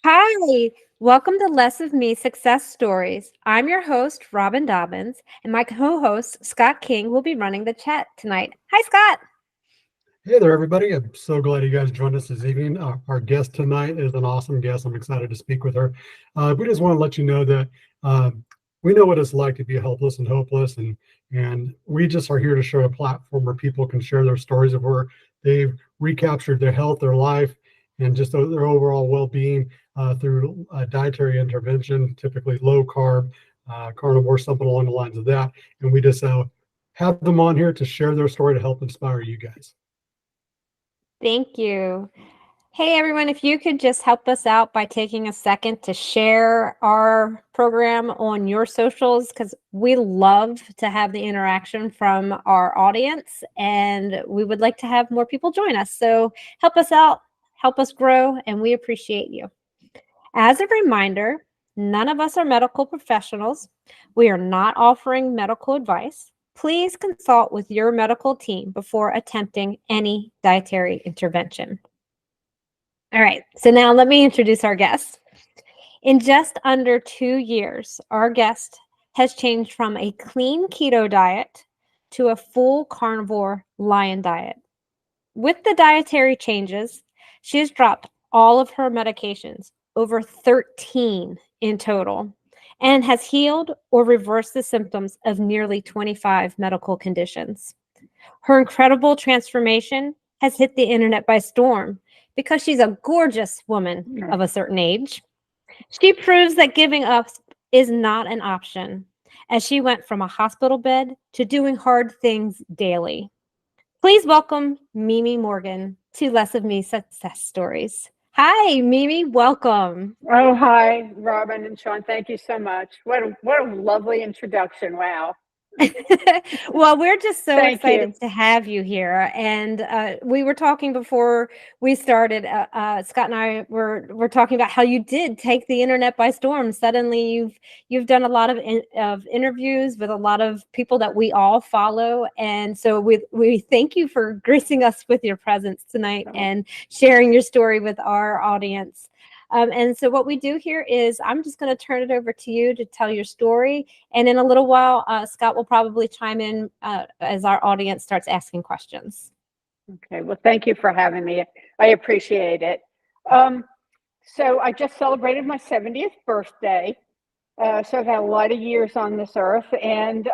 Hi, welcome to Less of Me Success Stories. I'm your host, Robyn Dobbins, and my co host, Scott King, will be running the chat tonight. Hi, Scott. Hey there, everybody. I'm so glad you guys joined us this evening. Our guest tonight is an awesome guest. I'm excited to speak with her. We just want to let you know that uh, we know what it's like to be helpless and hopeless, and we just are here to show a platform where people can share their stories of where they've recaptured their health, their life, and just their overall well-being through dietary intervention, typically low carb, carnivore, something along the lines of that. And we just have them on here to share their story to help inspire you guys. Thank you. Hey, everyone, if you could just help us out by taking a second to share our program on your socials, because we love to have the interaction from our audience and we would like to have more people join us. So help us out, help us grow, and we appreciate you. As a reminder, none of us are medical professionals. We are not offering medical advice. Please consult with your medical team before attempting any dietary intervention. All right, so now let me introduce our guest. In just under 2 years, our guest has changed from a clean keto diet to a full carnivore lion diet. With the dietary changes, she has dropped all of her medications, over 13 in total, and has healed or reversed the symptoms of nearly 25 medical conditions. Her incredible transformation has hit the internet by storm because she's a gorgeous woman of a certain age. She proves that giving up is not an option, as she went from a hospital bed to doing hard things daily. Please welcome Mimi Morgan to Less of Me Success Stories. Hi, Mimi, welcome. Oh, hi, Robyn and Sean. Thank you so much. What a lovely introduction. Wow. Well, we're just so Thank you. excited to have you here. And we were talking before we started. Scott and I were talking about how you did take the internet by storm. Suddenly, you've done a lot of interviews with a lot of people that we all follow, and so we thank you for gracing us with your presence tonight and sharing your story with our audience. And so what we do here is I'm just going to turn it over to you to tell your story. And in a little while, Scott will probably chime in as our audience starts asking questions. Okay. Well, thank you for having me. I appreciate it. So I just celebrated my 70th birthday. So I've had a lot of years on this earth. And,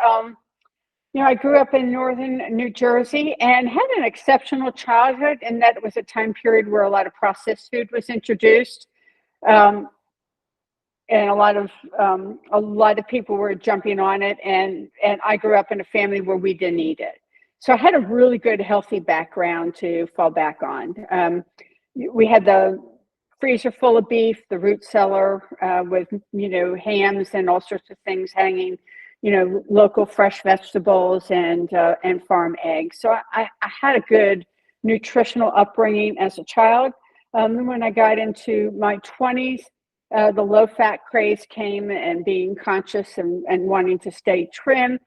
I grew up in northern New Jersey and had an exceptional childhood in that it was a time period where a lot of processed food was introduced. And a lot of people were jumping on it, and I grew up in a family where we didn't eat it, so I had a really good healthy background to fall back on. We had the freezer full of beef, the root cellar with hams and all sorts of things hanging, local fresh vegetables and farm eggs. So I had a good nutritional upbringing as a child. When I got into my 20s, the low-fat craze came, and being conscious and wanting to stay trim,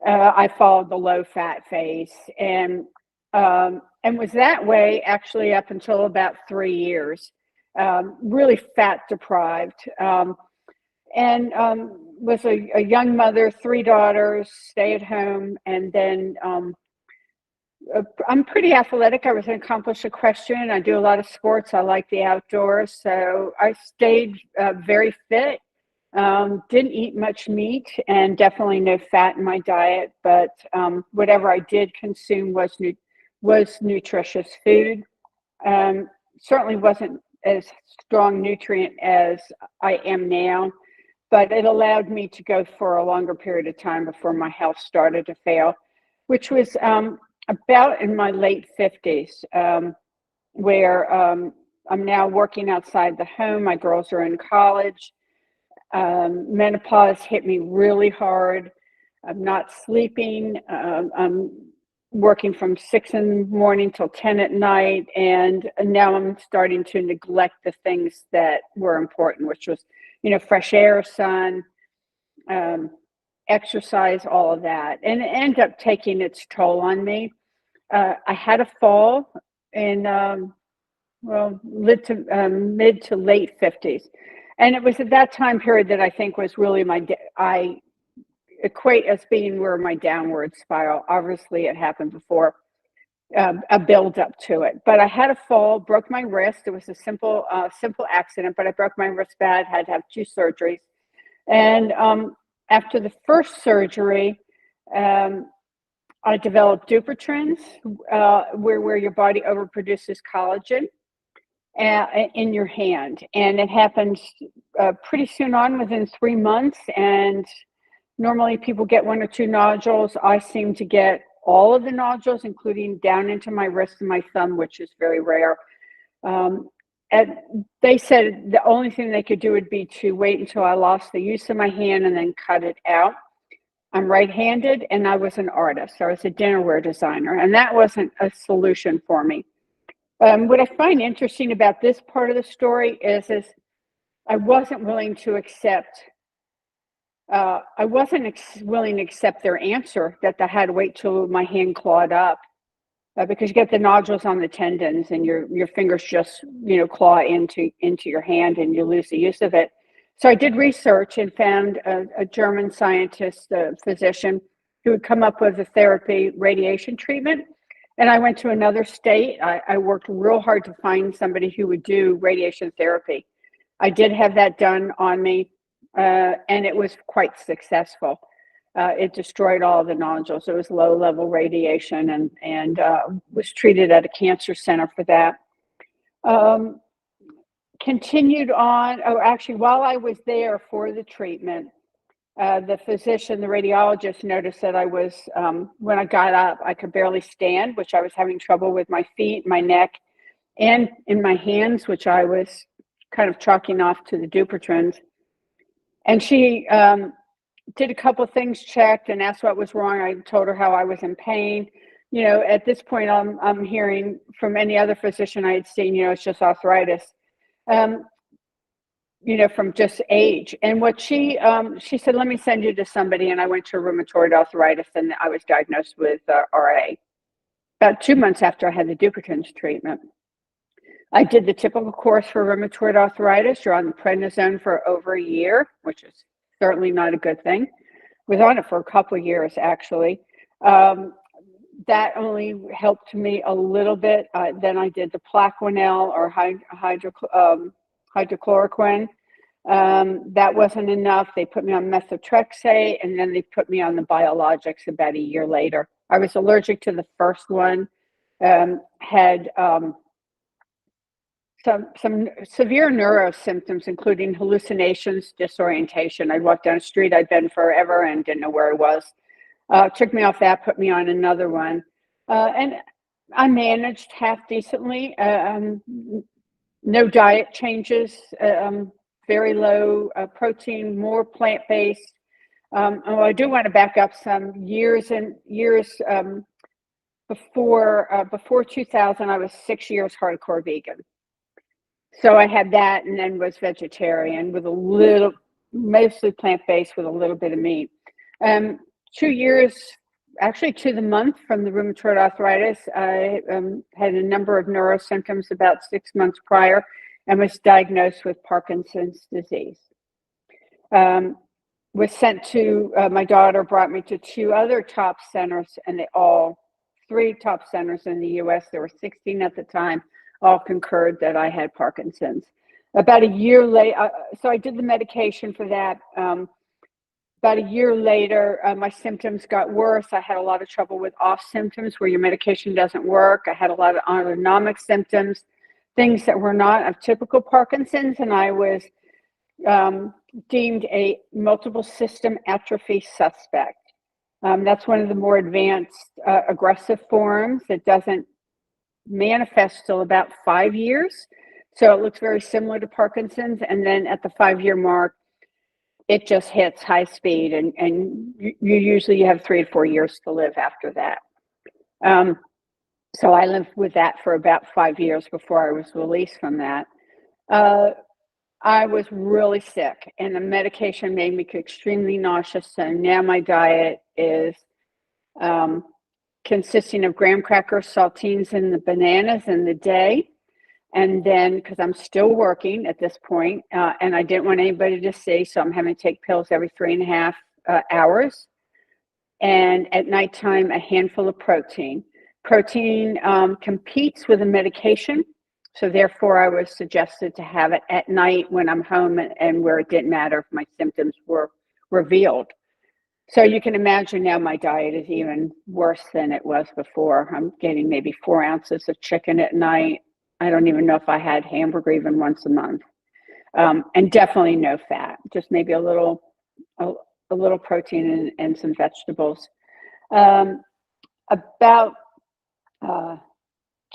I followed the low-fat phase, and was that way actually up until about 3 years, really fat deprived, and was a young mother, 3 daughters, stay at home, and then I'm pretty athletic. I was an accomplished equestrian. I do a lot of sports. I like the outdoors. So I stayed very fit. Didn't eat much meat and definitely no fat in my diet. But whatever I did consume was nutritious food. Certainly wasn't as strong nutrient as I am now, but it allowed me to go for a longer period of time before my health started to fail, which was about in my late 50s, where I'm now working outside the home. My girls are in college. Menopause hit me really hard. I'm not sleeping. I'm working from 6 in the morning till 10 at night. And now I'm starting to neglect the things that were important, which was, fresh air, sun, exercise, all of that. And it ended up taking its toll on me. I had a fall in mid to late 50s. And it was at that time period that I think was really I equate as being where my downward spiral. Obviously, it happened before, a build up to it. But I had a fall, broke my wrist. It was a simple accident, but I broke my wrist bad, had to have 2 surgeries. And after the first surgery, I developed Dupuytren's, where your body overproduces collagen in your hand. And it happened pretty soon on, within 3 months. And normally people get 1 or 2 nodules. I seem to get all of the nodules, including down into my wrist and my thumb, which is very rare. And they said the only thing they could do would be to wait until I lost the use of my hand and then cut it out. I'm right-handed, and I was an artist. I was a dinnerware designer, and that wasn't a solution for me. What I find interesting about this part of the story is I wasn't willing to accept. I wasn't willing to accept their answer that I had to wait till my hand clawed up, because you get the nodules on the tendons, and your fingers just claw into your hand, and you lose the use of it. So I did research and found a German scientist, a physician, who had come up with a therapy radiation treatment. And I went to another state. I worked real hard to find somebody who would do radiation therapy. I did have that done on me, and it was quite successful. It destroyed all the nodules. It was low-level radiation, and was treated at a cancer center for that. Continued on, actually, while I was there for the treatment, the physician, the radiologist, noticed that I was, when I got up, I could barely stand, which I was having trouble with my feet, my neck, and in my hands, which I was kind of chalking off to the Dupuytren's. And she did a couple of things, checked, and asked what was wrong. I told her how I was in pain. At this point, I'm hearing from any other physician I had seen, it's just arthritis. From just age. And what she said, let me send you to somebody. And I went to rheumatoid arthritis, and I was diagnosed with RA about 2 months after I had the Dupuytren's treatment. I did the typical course for rheumatoid arthritis. You're on the prednisone for over a year, which is certainly not a good thing. Was on it for a couple of years, actually. That only helped me a little bit. Then I did the Plaquenil or hydrochloroquine. That wasn't enough. They put me on methotrexate, and then they put me on the biologics about a year later. I was allergic to the first one, had some severe neuro symptoms, including hallucinations, disorientation. I'd walk down the street I'd been forever and didn't know where I was. Took me off that, put me on another one. And I managed half decently. No diet changes, very low protein, more plant-based. I do want to back up some years before 2000. I was 6 years hardcore vegan. So I had that, and then was vegetarian with mostly plant-based with a little bit of meat. 2 years, actually to the month from the rheumatoid arthritis, I had a number of neuro symptoms about 6 months prior, and was diagnosed with Parkinson's disease. Was sent to, my daughter brought me to 2 other top centers, and 3 top centers in the US, there were 16 at the time, all concurred that I had Parkinson's. About a year later, so I did the medication for that. About a year later, my symptoms got worse. I had a lot of trouble with off symptoms where your medication doesn't work. I had a lot of autonomic symptoms, things that were not of typical Parkinson's, and I was deemed a multiple system atrophy suspect. That's one of the more advanced aggressive forms that doesn't manifest till about 5 years. So it looks very similar to Parkinson's. And then at the 5-year mark, it just hits high speed, and you usually have 3 to 4 years to live after that. So I lived with that for about 5 years before I was released from that. I was really sick, and the medication made me extremely nauseous. So now my diet is consisting of graham crackers, saltines, and the bananas in the day. And then, because I'm still working at this point, and I didn't want anybody to see, so I'm having to take pills every 3.5 hours. And at nighttime, a handful of protein. Protein competes with a medication. So therefore, I was suggested to have it at night when I'm home and where it didn't matter if my symptoms were revealed. So you can imagine now my diet is even worse than it was before. I'm getting maybe 4 ounces of chicken at night. I don't even know if I had hamburger even once a month. And definitely no fat, just maybe a little protein and some vegetables. About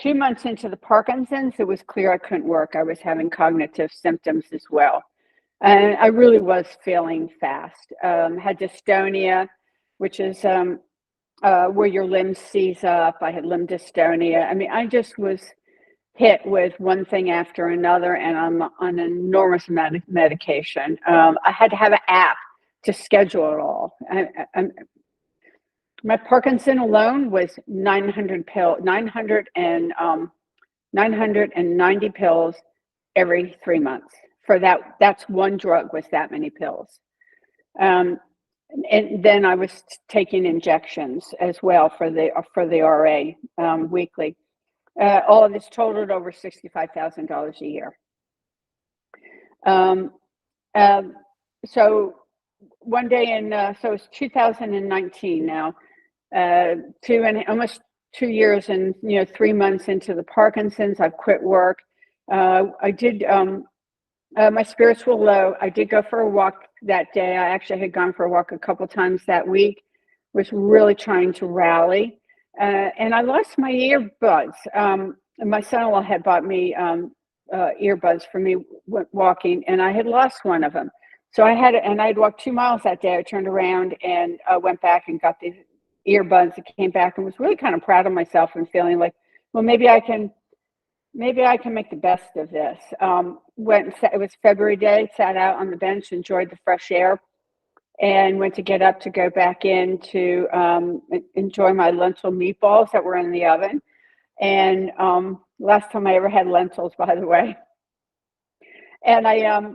2 months into the Parkinson's, it was clear I couldn't work. I was having cognitive symptoms as well. And I really was failing fast. Had dystonia, which is where your limbs seize up. I had limb dystonia. I mean, I just was hit with one thing after another, and I'm on an enormous amount of medication. I had to have an app to schedule it all. My Parkinson alone was 990 pills every 3 months. For that, that's one drug was that many pills. And then I was taking injections as well for the RA weekly. All of this totaled over $65,000 a year. So one day so it's 2019 now, almost 2 years and 3 months into the Parkinson's, I've quit work. I did, my spirits were low. I did go for a walk that day. I actually had gone for a walk a couple times that week, was really trying to rally. And I lost my earbuds. My son-in-law had bought me earbuds for me walking, and I had lost one of them. So I'd walked 2 miles that day. I turned around and went back and got the earbuds. I came back and was really kind of proud of myself and feeling like, well, maybe I can make the best of this. It was February day, sat out on the bench, enjoyed the fresh air, and went to get up to go back in to enjoy my lentil meatballs that were in the oven. And last time I ever had lentils, by the way. And I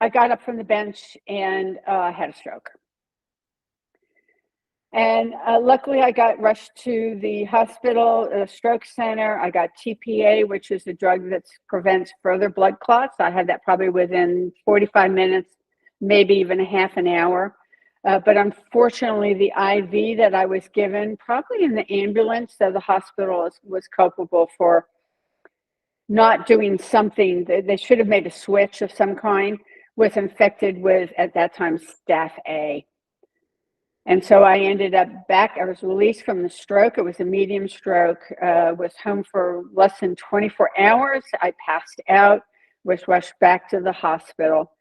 got up from the bench and had a stroke. And luckily, I got rushed to the hospital, stroke center. I got TPA, which is a drug that prevents further blood clots. I had that probably within 45 minutes, maybe even a half an hour. But unfortunately, the IV that I was given, probably in the ambulance, so the hospital was culpable for not doing something. They should have made a switch of some kind, was infected with, at that time, staph A. And so I ended up back. I was released from the stroke. It was a medium stroke, was home for less than 24 hours. I passed out, was rushed back to the hospital.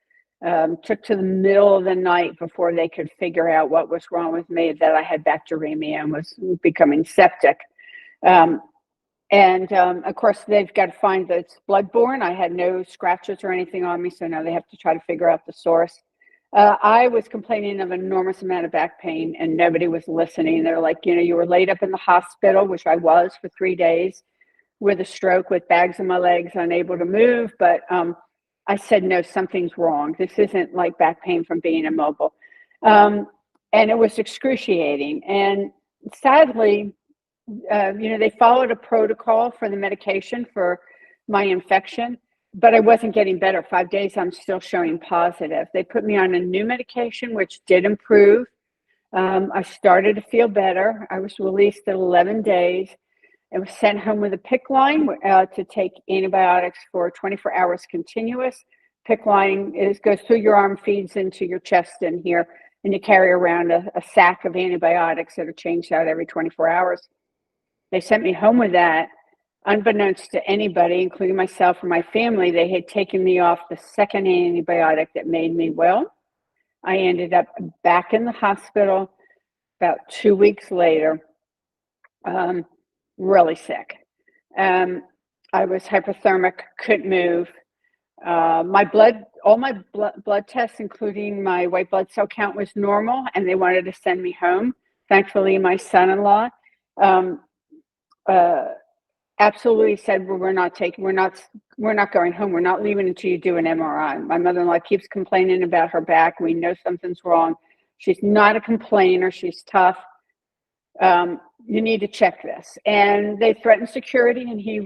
Took to the middle of the night before they could figure out what was wrong with me, that I had bacteremia and was becoming septic. Of course, they've got to find that it's bloodborne. I had no scratches or anything on me, so now they have to try to figure out the source. I was complaining of an enormous amount of back pain, and nobody was listening. They're like, you were laid up in the hospital, which I was for 3 days, with a stroke, with bags in my legs, unable to move. But I said, no, something's wrong. This isn't like back pain from being immobile. And it was excruciating. And sadly, they followed a protocol for the medication for my infection, but I wasn't getting better. 5 days, I'm still showing positive. They put me on a new medication, which did improve. I started to feel better. I was released at 11 days. I was sent home with a PICC line to take antibiotics for 24 hours continuous. PICC line goes through your arm, feeds into your chest in here, and you carry around a sack of antibiotics that are changed out every 24 hours. They sent me home with that. Unbeknownst to anybody, including myself and my family, they had taken me off the second antibiotic that made me well. I ended up back in the hospital about 2 weeks later, really sick. I was hypothermic, couldn't move. All my blood tests, including my white blood cell count, was normal, and they wanted to send me home. Thankfully, my son-in-law absolutely said, well, we're not going home. We're not leaving until you do an MRI. My mother-in-law keeps complaining about her back. We know something's wrong. She's not a complainer. She's tough. You need to check this. And they threatened security, and he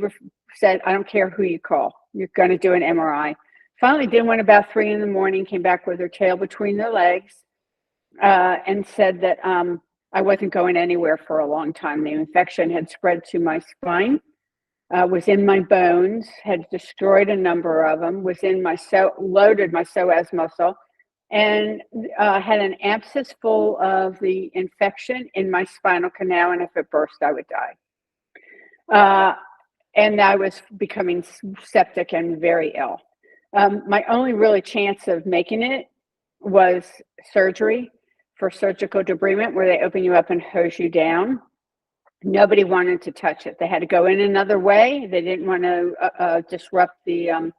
said, I don't care who you call. You're going to do an MRI. Finally did one about 3 a.m, came back with her tail between their legs, and said that I wasn't going anywhere for a long time. The infection had spread to my spine, was in my bones, had destroyed a number of them, was in loaded my psoas muscle, and had an abscess full of the infection in my spinal canal, and if it burst, I would die. And I was becoming septic and very ill. My only really chance of making it was surgery for surgical debridement, where they open you up and hose you down. Nobody wanted to touch it. They had to go in another way. They didn't want to disrupt the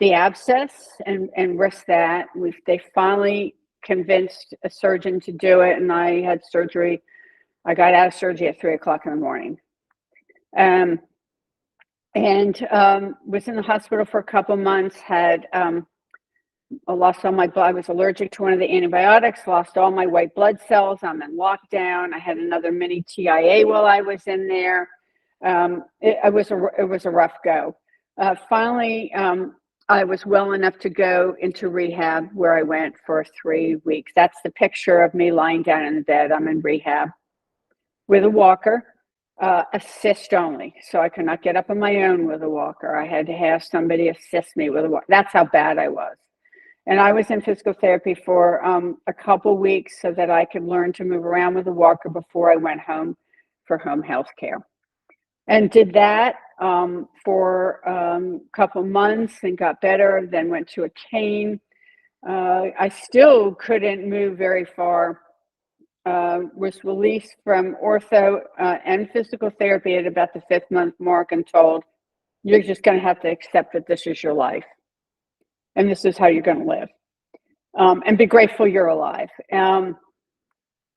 abscess and risk that. They finally convinced a surgeon to do it, and I had surgery. I got out of surgery at 3 o'clock in the morning. And was in the hospital for a couple months, had I lost all my blood. I was allergic to one of the antibiotics, lost all my white blood cells. I'm in lockdown. I had another mini TIA while I was in there. It was a rough go. Finally, I was well enough to go into rehab, where I went for 3 weeks. That's the picture of me lying down in the bed. I'm in rehab with a walker. Assist only, so I could not get up on my own with a walker. I had to have somebody assist me with a walker. That's how bad I was. And I was in physical therapy for a couple weeks so that I could learn to move around with a walker before I went home for home health care. And did that for a couple months and got better, then went to a cane. I still couldn't move very far. Was released from ortho and physical therapy at about the 5th month mark and told, you're just going to have to accept that this is your life and this is how you're going to live, and be grateful you're alive. And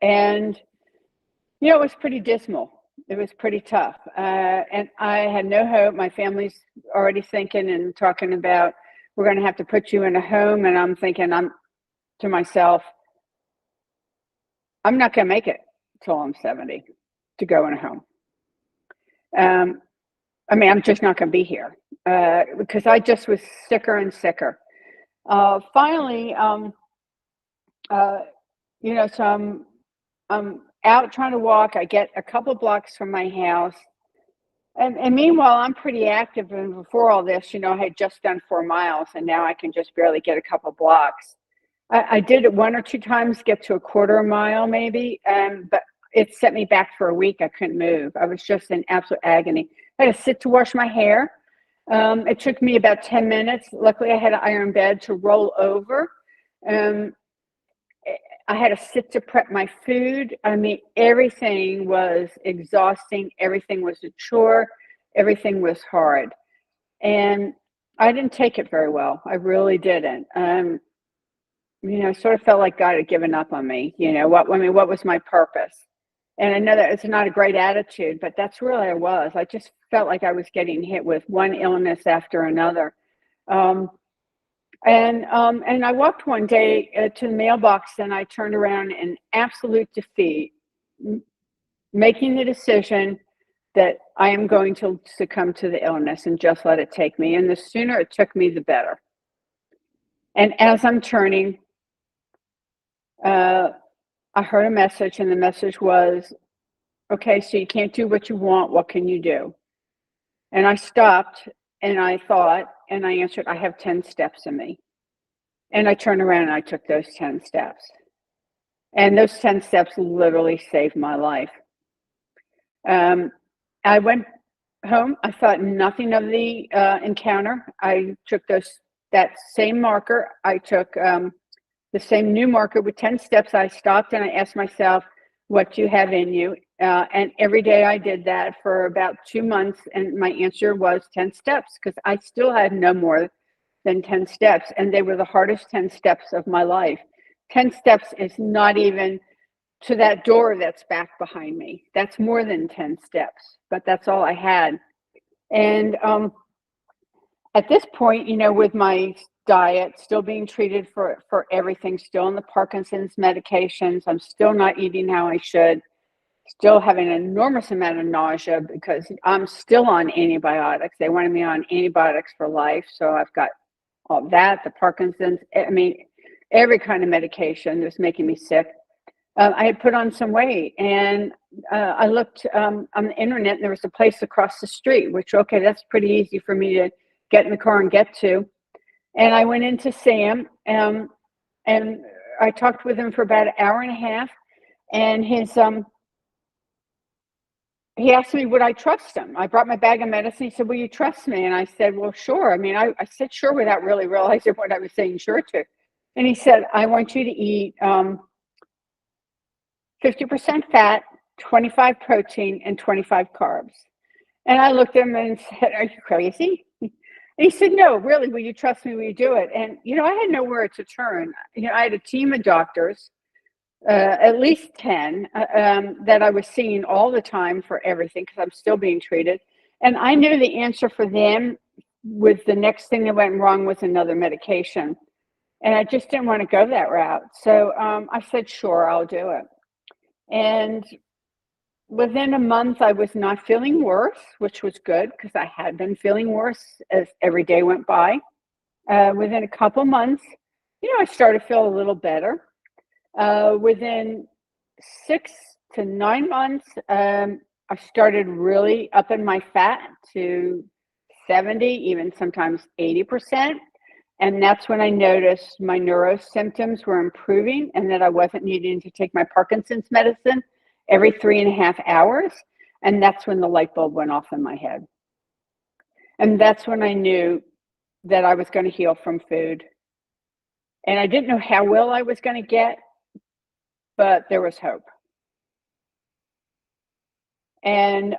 you know, it was pretty dismal. It was pretty tough, and I had no hope. My family's already thinking and talking about, we're going to have to put you in a home, and I'm thinking, to myself, I'm not going to make it till I'm 70 to go in a home. I mean, I'm just not going to be here because I just was sicker and sicker. Finally, you know, so I'm out trying to walk. I get a couple blocks from my house. And meanwhile, I'm pretty active. And before all this, you know, I had just done 4 miles, and now I can just barely get a couple blocks. I did it 1 or 2 times, get to a quarter mile maybe, but it set me back for a week. I couldn't move. I was just in absolute agony. I had to sit to wash my hair. It took me about 10 minutes. Luckily, I had an iron bed to roll over. I had to sit to prep my food. I mean, everything was exhausting. Everything was a chore. Everything was hard. And I didn't take it very well. I really didn't. You know, I sort of felt like God had given up on me. You know, what was my purpose? And I know that it's not a great attitude, but that's really I was. I just felt like I was getting hit with one illness after another. And I walked one day to the mailbox, and I turned around in absolute defeat, making the decision that I am going to succumb to the illness and just let it take me. And the sooner it took me, the better. And as I'm turning, I heard a message, and the message was, okay, so you can't do what you want. What can you do? And I stopped, and I thought, and I answered, I have 10 steps in me. And I turned around and I took those 10 steps. And those 10 steps literally saved my life. I went home. I thought nothing of the encounter. I took that same marker. I took the same new marker with 10 steps. I stopped and I asked myself, what do you have in you? And every day I did that for about 2 months. And my answer was 10 steps, because I still had no more than 10 steps. And they were the hardest 10 steps of my life. 10 steps is not even to that door that's back behind me. That's more than 10 steps, but that's all I had And at this point, with my diet, still being treated for everything, still on the Parkinson's medications, I'm still not eating how I should, still having an enormous amount of nausea because I'm still on antibiotics. They wanted me on antibiotics for life. So I've got all that, the Parkinson's, I mean, every kind of medication was making me sick. I had put on some weight, and I looked on the internet, and there was a place across the street, which, okay, that's pretty easy for me to get in the car and get to. And I went in to see him, and I talked with him for about an hour and a half, and he asked me, would I trust him? I brought my bag of medicine. He said, will you trust me? And I said, well, sure. I mean, I said sure without really realizing what I was saying sure to. And he said, I want you to eat 50% fat, 25 protein, and 25 carbs. And I looked at him and said, are you crazy? And he said, no, really, will you trust me? Will you do it? And, I had nowhere to turn. I had a team of doctors, at least 10, that I was seeing all the time for everything because I'm still being treated. And I knew the answer for them was the next thing that went wrong was another medication. And I just didn't want to go that route. So I said, sure, I'll do it. And within a month, I was not feeling worse, which was good because I had been feeling worse as every day went by. Within a couple months, I started to feel a little better. Within 6 to 9 months, I started really upping my fat to 70, even sometimes 80%. And that's when I noticed my neuro symptoms were improving and that I wasn't needing to take my Parkinson's medicine every 3.5 hours. And that's when the light bulb went off in my head. And that's when I knew that I was going to heal from food. And I didn't know how well I was going to get, but there was hope. And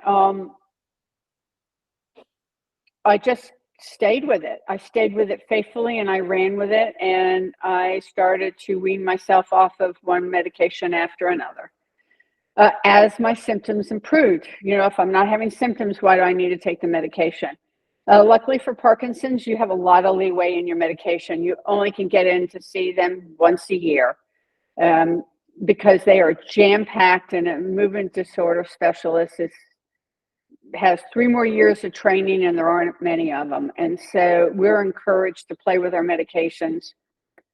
I just stayed with it. I stayed with it faithfully and I ran with it. And I started to wean myself off of one medication after another. As my symptoms improved, if I'm not having symptoms, why do I need to take the medication? Luckily for Parkinson's, you have a lot of leeway in your medication. You only can get in to see them once a year because they are jam-packed, and a movement disorder specialist has 3 more years of training, and there aren't many of them. And so we're encouraged to play with our medications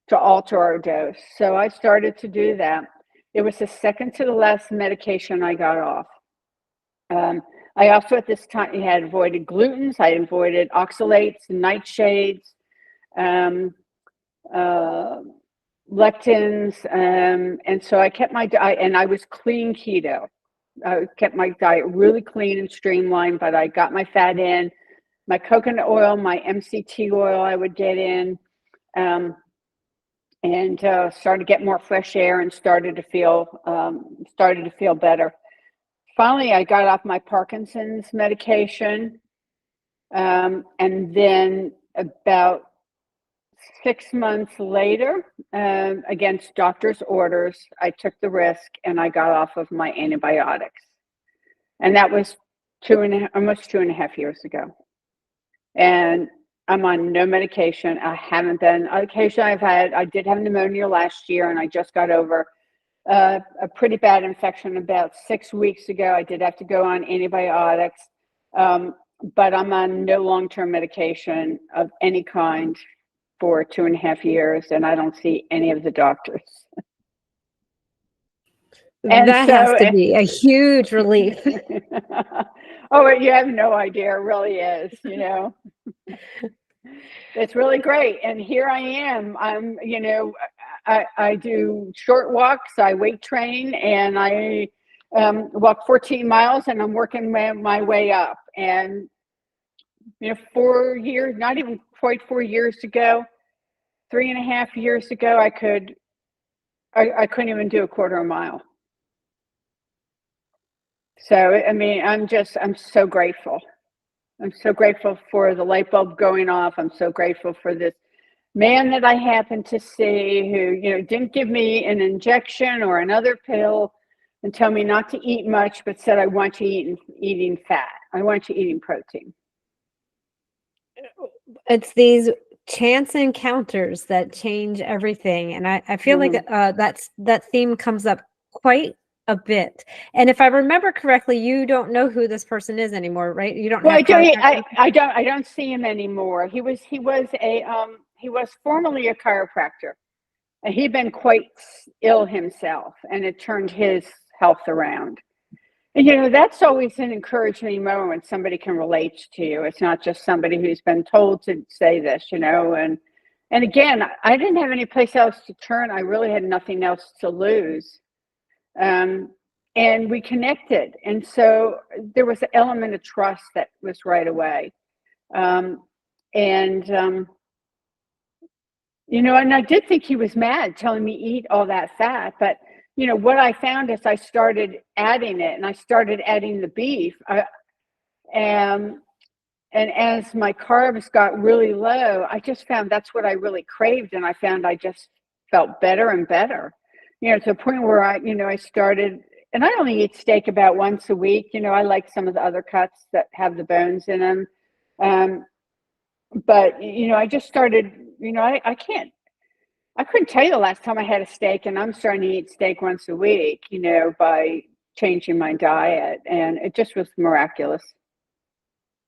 to alter our dose. So I started to do that. It was the second to the last medication I got off. I also at this time had avoided glutens. I avoided oxalates and nightshades, lectins. And so I kept my diet, and I was clean keto. I kept my diet really clean and streamlined, but I got my fat in, my coconut oil, my MCT oil I would get in, and started to get more fresh air and started to feel better. Finally, I got off my Parkinson's medication, and then about 6 months later, against doctor's orders, I took the risk and I got off of my antibiotics. And that was almost 2.5 years ago. And I'm on no medication. I haven't been. Occasionally I did have pneumonia last year, and I just got over a pretty bad infection about 6 weeks ago. I did have to go on antibiotics, but I'm on no long-term medication of any kind for 2.5 years, and I don't see any of the doctors. And that has to be a huge relief. Oh, you have no idea. It really is, It's really great. And here I am. I'm, I do short walks, I weight train, and I walk 14 miles, and I'm working my way up. And, 4 years, not even quite 4 years ago, 3.5 years ago, I couldn't even do a quarter of a mile. So, I mean, I'm so grateful. I'm so grateful for the light bulb going off. I'm so grateful for this man that I happened to see who, didn't give me an injection or another pill and tell me not to eat much, but said, I want you eating fat. I want you eating protein. it's these chance encounters that change everything. And I feel like that theme comes up quite a bit. And if I remember correctly, you don't know who this person is anymore, right? You don't Well, have contact. I don't see him anymore. He was formerly a chiropractor, and he'd been quite ill himself, and it turned his health around. And that's always an encouraging moment when somebody can relate to you. It's not just somebody who's been told to say this, and again, I didn't have any place else to turn. I really had nothing else to lose. And we connected. And so there was an element of trust that was right away. And I did think he was mad telling me eat all that fat, but what I found is I started adding it, and I started adding the beef. And as my carbs got really low, I just found that's what I really craved. And I found I just felt better and better, to the point where I started, and I only eat steak about once a week. I like some of the other cuts that have the bones in them. But, I just started, I couldn't tell you the last time I had a steak, and I'm starting to eat steak once a week, by changing my diet, and it just was miraculous.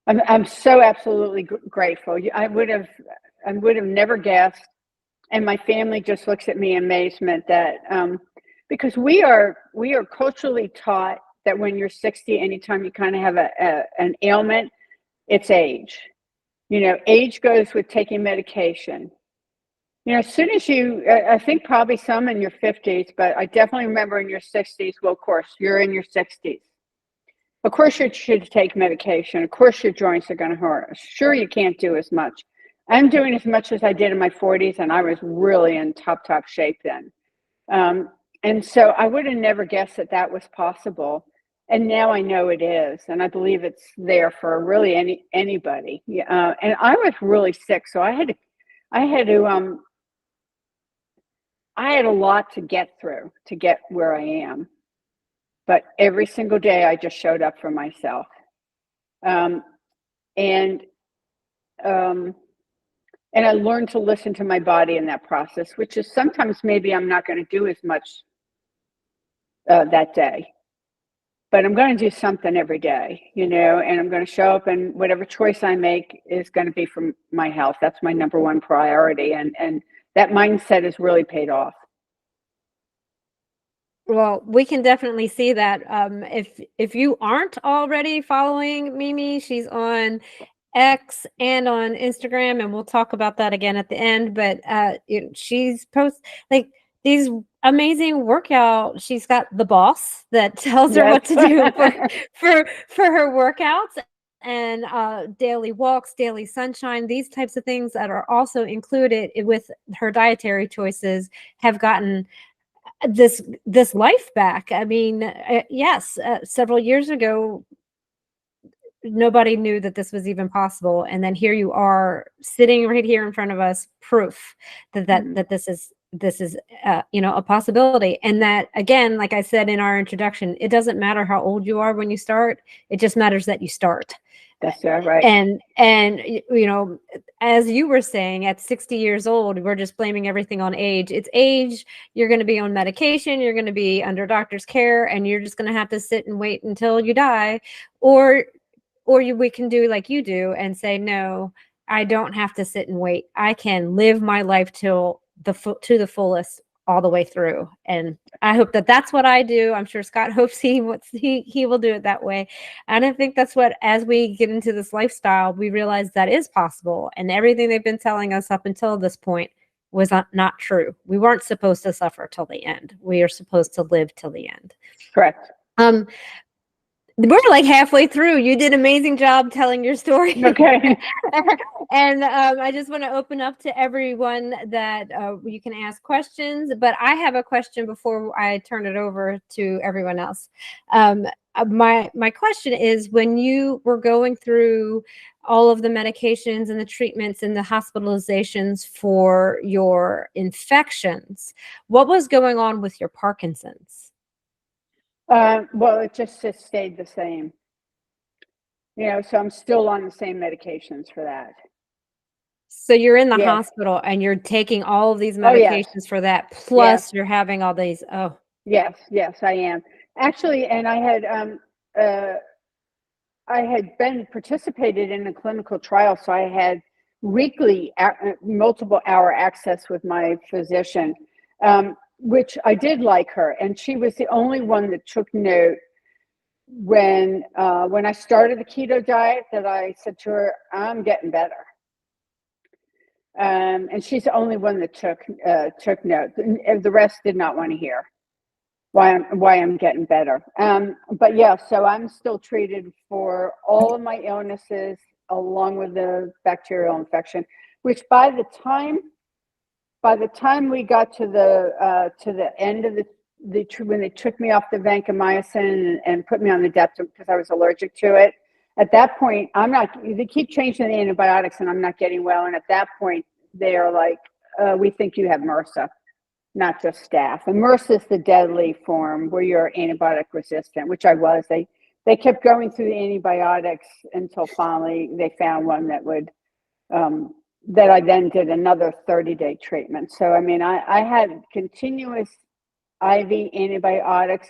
I'm so absolutely grateful. I would have never guessed, and my family just looks at me in amazement that because we are culturally taught that when you're 60, anytime you kind of have an ailment, it's age. Age goes with taking medication. As soon as I think probably some in your 50s, but I definitely remember in your 60s. Well, of course, you're in your 60s. Of course, you should take medication. Of course, your joints are going to hurt. Sure, you can't do as much. I'm doing as much as I did in my 40s, and I was really in top shape then. And so I would have never guessed that was possible. And now I know it is, and I believe it's there for really anybody. And I was really sick, so I had a lot to get through to get where I am. But every single day I just showed up for myself. And I learned to listen to my body in that process, which is sometimes maybe I'm not going to do as much that day. But I'm going to do something every day, and I'm going to show up, and whatever choice I make is going to be for my health. That's my number one priority. And that mindset has really paid off. Well, we can definitely see that. If you aren't already following Mimi, she's on X and on Instagram, and we'll talk about that again at the end. But she's posts like these amazing workout. She's got the boss that tells her what to do for her workouts, and daily walks, daily sunshine, these types of things that are also included with her dietary choices have gotten this life back. I mean, yes, several years ago, nobody knew that this was even possible, and then here you are sitting right here in front of us, proof that this is a possibility. And that, again, like I said in our introduction, it doesn't matter how old you are when you start, it just matters that you start. That's right. And as you were saying, at 60 years old, we're just blaming everything on age. It's age. You're going to be on medication. You're going to be under doctor's care, and you're just going to have to sit and wait until you die. Or we can do like you do and say, no, I don't have to sit and wait. I can live my life to the fullest all the way through. And I hope that that's what I do. I'm sure Scott hopes he will do it that way. And I think that's what, as we get into this lifestyle, we realize that is possible. And everything they've been telling us up until this point was not true. We weren't supposed to suffer till the end. We are supposed to live till the end. Correct. We're like halfway through. You did an amazing job telling your story. Okay. And I just want to open up to everyone that you can ask questions. But I have a question before I turn it over to everyone else. My question is, when you were going through all of the medications and the treatments and the hospitalizations for your infections, what was going on with your Parkinson's? Well, it just stayed the same. So I'm still on the same medications for that. So you're in the Yes. hospital and you're taking all of these Oh, yes. medications for that, plus you're having all these. Oh, Yes, I am. Actually, and I had been participated in a clinical trial, so I had weekly multiple hour access with my physician, which I did like her, and she was the only one that took note when I started the keto diet, that I said to her, "I'm getting better." And she's the only one that took note. The rest did not want to hear why I'm getting better. But yeah, so I'm still treated for all of my illnesses along with the bacterial infection, which by the time we got to the end of when they took me off the vancomycin and put me on the Deptum because I was allergic to it, at that point they keep changing the antibiotics and I'm not getting well. And at that point they are like, we think you have MRSA, not just staph. And MRSA is the deadly form where you're antibiotic resistant, which I was. They kept going through the antibiotics until finally they found one that would, that I then did another 30-day treatment. So, I mean, I had continuous IV antibiotics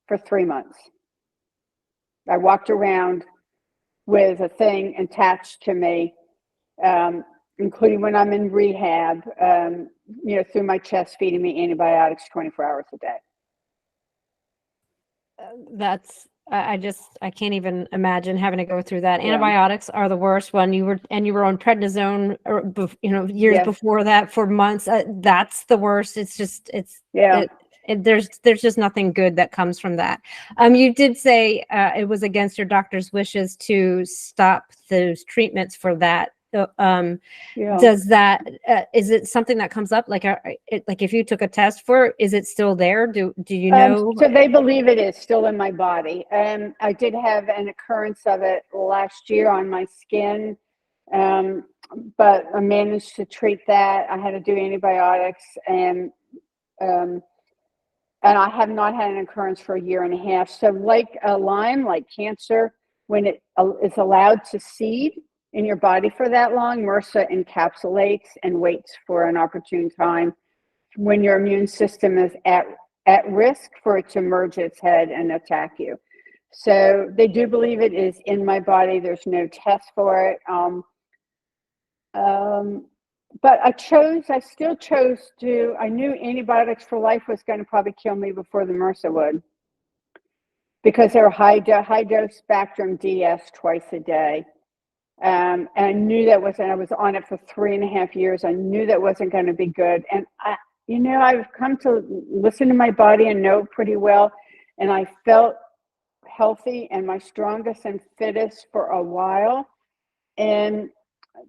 for 3 months. I walked around with a thing attached to me, including when I'm in rehab, through my chest, feeding me antibiotics 24 hours a day. that's I can't even imagine having to go through that. Yeah. Antibiotics are the worst. When you were on prednisone, or years Yes. before that for months, that's the worst. It's just there's just nothing good that comes from that. You did say it was against your doctor's wishes to stop those treatments for that. Yeah. Does that is it something that comes up, like like if you took a test for it, is it still there? Do you know? So they believe it is still in my body. I did have an occurrence of it last year on my skin, but I managed to treat that. I had to do antibiotics, and I have not had an occurrence for a year and a half. So like Lyme, like cancer, when it is allowed to seed in your body for that long, MRSA encapsulates and waits for an opportune time when your immune system is at risk for it to merge its head and attack you. So they do believe it is in my body. There's no test for it. But I still chose to, I knew antibiotics for life was going to probably kill me before the MRSA would, because they're high dose spectrum DS twice a day. And I knew that wasn't, I was on it for 3.5 years. I knew that wasn't going to be good. And I've come to listen to my body and know pretty well. And I felt healthy and my strongest and fittest for a while. And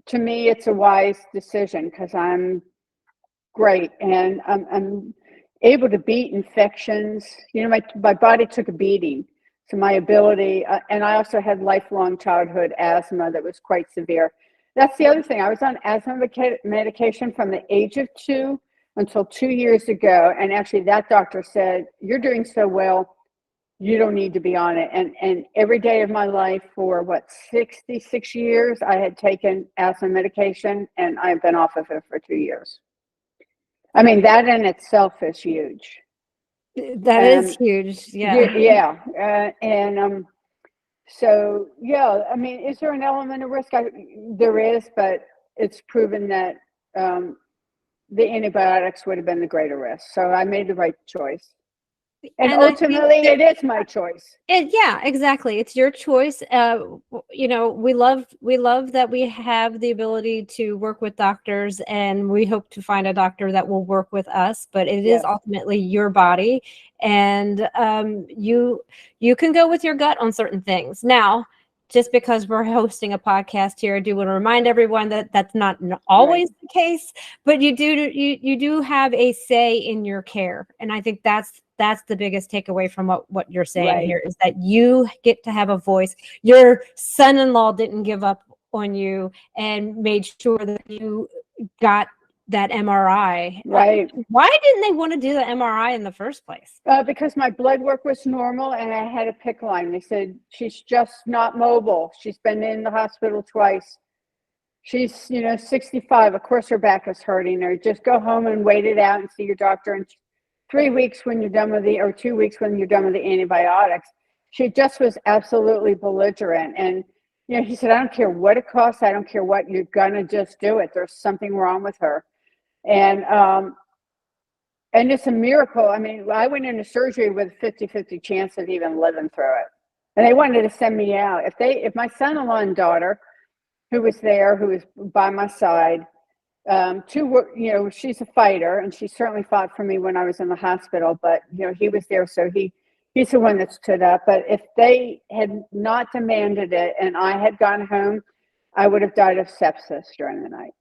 to me, it's a wise decision because I'm great and I'm able to beat infections. My body took a beating. So my ability, and I also had lifelong childhood asthma that was quite severe. That's the other thing. I was on asthma medication from the age of 2 until 2 years ago. And actually that doctor said, "You're doing so well, you don't need to be on it." And every day of my life for 66 years, I had taken asthma medication and I've been off of it for 2 years. I mean, that in itself is huge. That is huge. Yeah. Yeah. So, yeah, I mean, is there an element of risk? There is, but it's proven that the antibiotics would have been the greater risk. So I made the right choice. And ultimately, it is my choice. Yeah, exactly. It's your choice. We love that we have the ability to work with doctors, and we hope to find a doctor that will work with us. But it is ultimately your body, and you can go with your gut on certain things. Now, just because we're hosting a podcast here, I do want to remind everyone that that's not always the case, but you do have a say in your care, and I think that's the biggest takeaway from what you're saying here, is that you get to have a voice. Your son-in-law didn't give up on you and made sure that you got that MRI. Right. Why didn't they want to do the MRI in the first place? Because my blood work was normal and I had a PICC line. They said, "She's just not mobile. She's been in the hospital twice." she's, 65. Of course, her back is hurting her. Just go home and wait it out and see your doctor in 3 weeks when you're done with or 2 weeks when you're done with the antibiotics. She just was absolutely belligerent. And, he said, I don't care what it costs. I don't care what, you're going to just do it. There's something wrong with her. And it's a miracle. I mean, I went into surgery with a 50-50 chance of even living through it. And they wanted to send me out. If my son-in-law and daughter, who was there, who was by my side, she's a fighter, and she certainly fought for me when I was in the hospital, but, he was there, so he's the one that stood up. But if they had not demanded it and I had gone home, I would have died of sepsis during the night.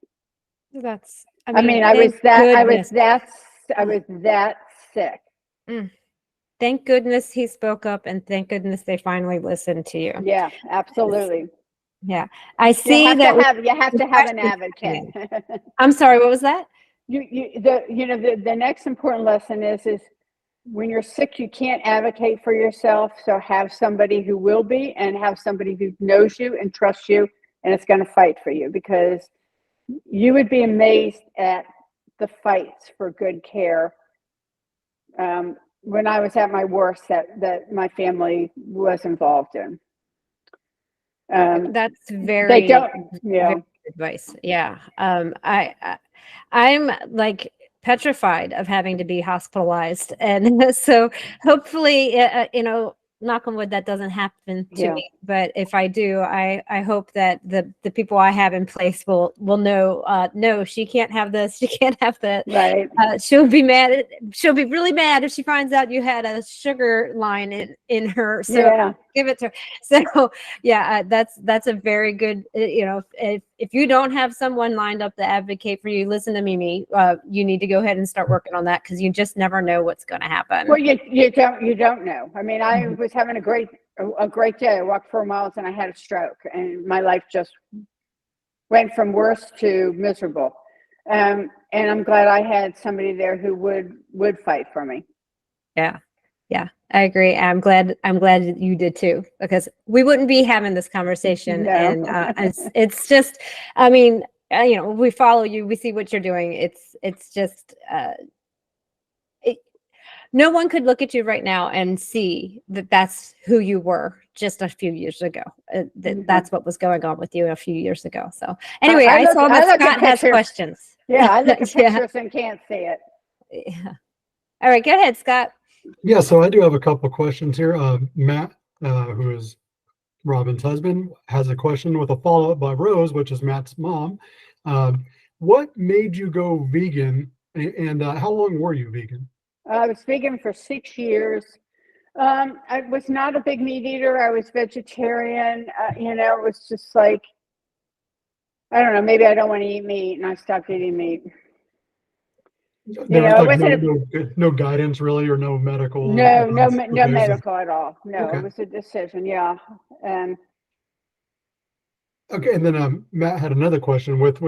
I was that sick. Thank goodness he spoke up, and thank goodness they finally listened to you. Yeah, absolutely. Yeah, I see you have to have an advocate. I'm sorry, what was that? The next important lesson is when you're sick, you can't advocate for yourself. So have somebody who will be, and have somebody who knows you and trusts you, and it's going to fight for you, because you would be amazed at the fights for good care. When I was at my worst, that my family was involved in. That's very advice. Yeah. I'm like petrified of having to be hospitalized, and so hopefully, knock on wood, that doesn't happen to me. But if I do, I hope that the people I have in place will know, no, she can't have this, she can't have that. Right. She'll be mad. She'll be really mad if she finds out you had a sugar line in her. So give it to her. So that's a very good, if you don't have someone lined up to advocate for you, listen to Mimi, you need to go ahead and start working on that, because you just never know what's going to happen. Well, you don't know. I mean, I was having a great day. I walked 4 miles and I had a stroke, and my life just went from worse to miserable. And I'm glad I had somebody there who would fight for me. Yeah, I agree. I'm glad you did too, because we wouldn't be having this conversation. No. And it's just, I mean, we follow you, we see what you're doing. It's just, no one could look at you right now and see that that's who you were just a few years ago. That's what was going on with you a few years ago. So anyway, I saw that Scott has questions. Yeah, I look at pictures and can't see it. Yeah. All right, go ahead, Scott. Yeah, so I do have a couple of questions here. Matt, who is Robyn's husband, has a question with a follow-up by Rose, which is Matt's mom. What made you go vegan, and how long were you vegan? I was vegan for 6 years. I was not a big meat eater. I was vegetarian. It was just like, I don't know, maybe I don't want to eat meat, and I stopped eating meat. No guidance really, or no medical? No medical at all. No, okay. It was a decision. Yeah. Okay, and then Matt had another question with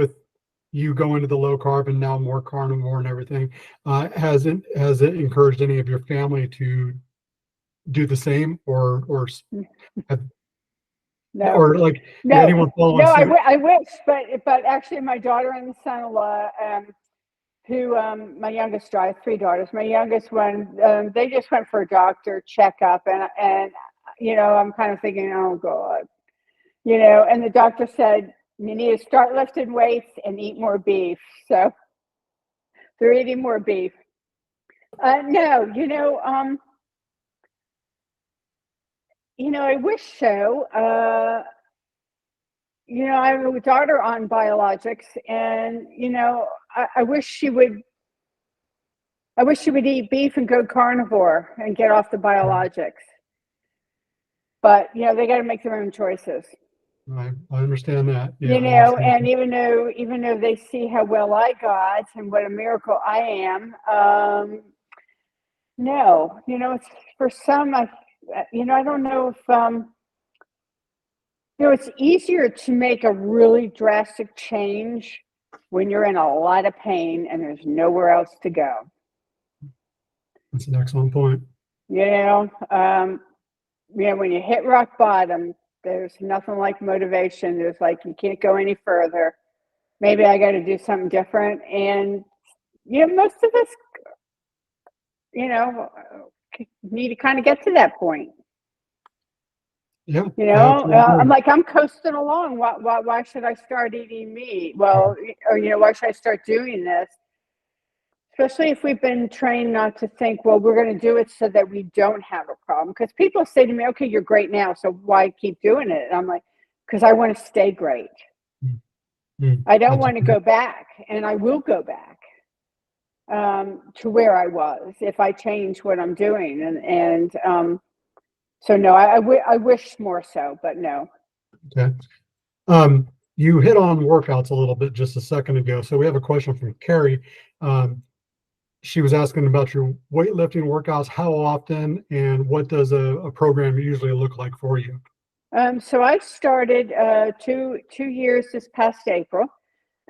you going to the low carb and now more carnivore and everything. Has it encouraged any of your family to do the same, or no, or like anyone following suit? I wish, but actually my daughter and son-in-law, who my youngest daughter, I have 3 daughters. My youngest one, they just went for a doctor checkup, and I'm kind of thinking, oh God, and the doctor said, you need to start lifting weights and eat more beef. So they're eating more beef. No, I wish so. I have a daughter on biologics, and I wish she would eat beef and go carnivore and get off the biologics. But they got to make their own choices. I understand that. Yeah, and even though they see how well I got and what a miracle I am, no, it's for some. I don't know if it's easier to make a really drastic change when you're in a lot of pain and there's nowhere else to go. That's an excellent point. When you hit rock bottom, there's nothing like motivation. There's like, you can't go any further. maybe I got to do something different. And, most of us, need to kind of get to that point. Yeah, I absolutely I'm agree. like, I'm coasting along. Why should I start eating meat? Well, or, why should I start doing this? Especially if we've been trained not to think, well, we're going to do it so that we don't have a problem. Because people say to me, okay, you're great now, so why keep doing it? And I'm like, because I want to stay great. I don't want to go back, and I will go back to where I was if I change what I'm doing. So no, I wish more so, but no. Okay. You hit on workouts a little bit just a second ago. So we have a question from Carrie. She was asking about your weightlifting workouts, how often, and what does a program usually look like for you? So I started 2 years this past April.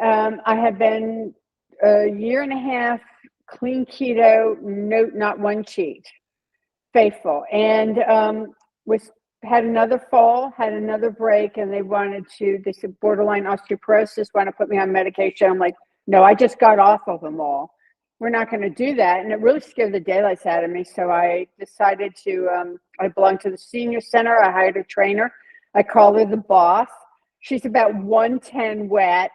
I have been a year and a half clean keto, not one cheat, faithful, and had another fall, had another break, and they said borderline osteoporosis, want to put me on medication. I'm like, no, I just got off of them all. We're not going to do that. And it really scared the daylights out of me. So I decided I belong to the senior center. I hired a trainer. I call her the boss. She's about 110 wet.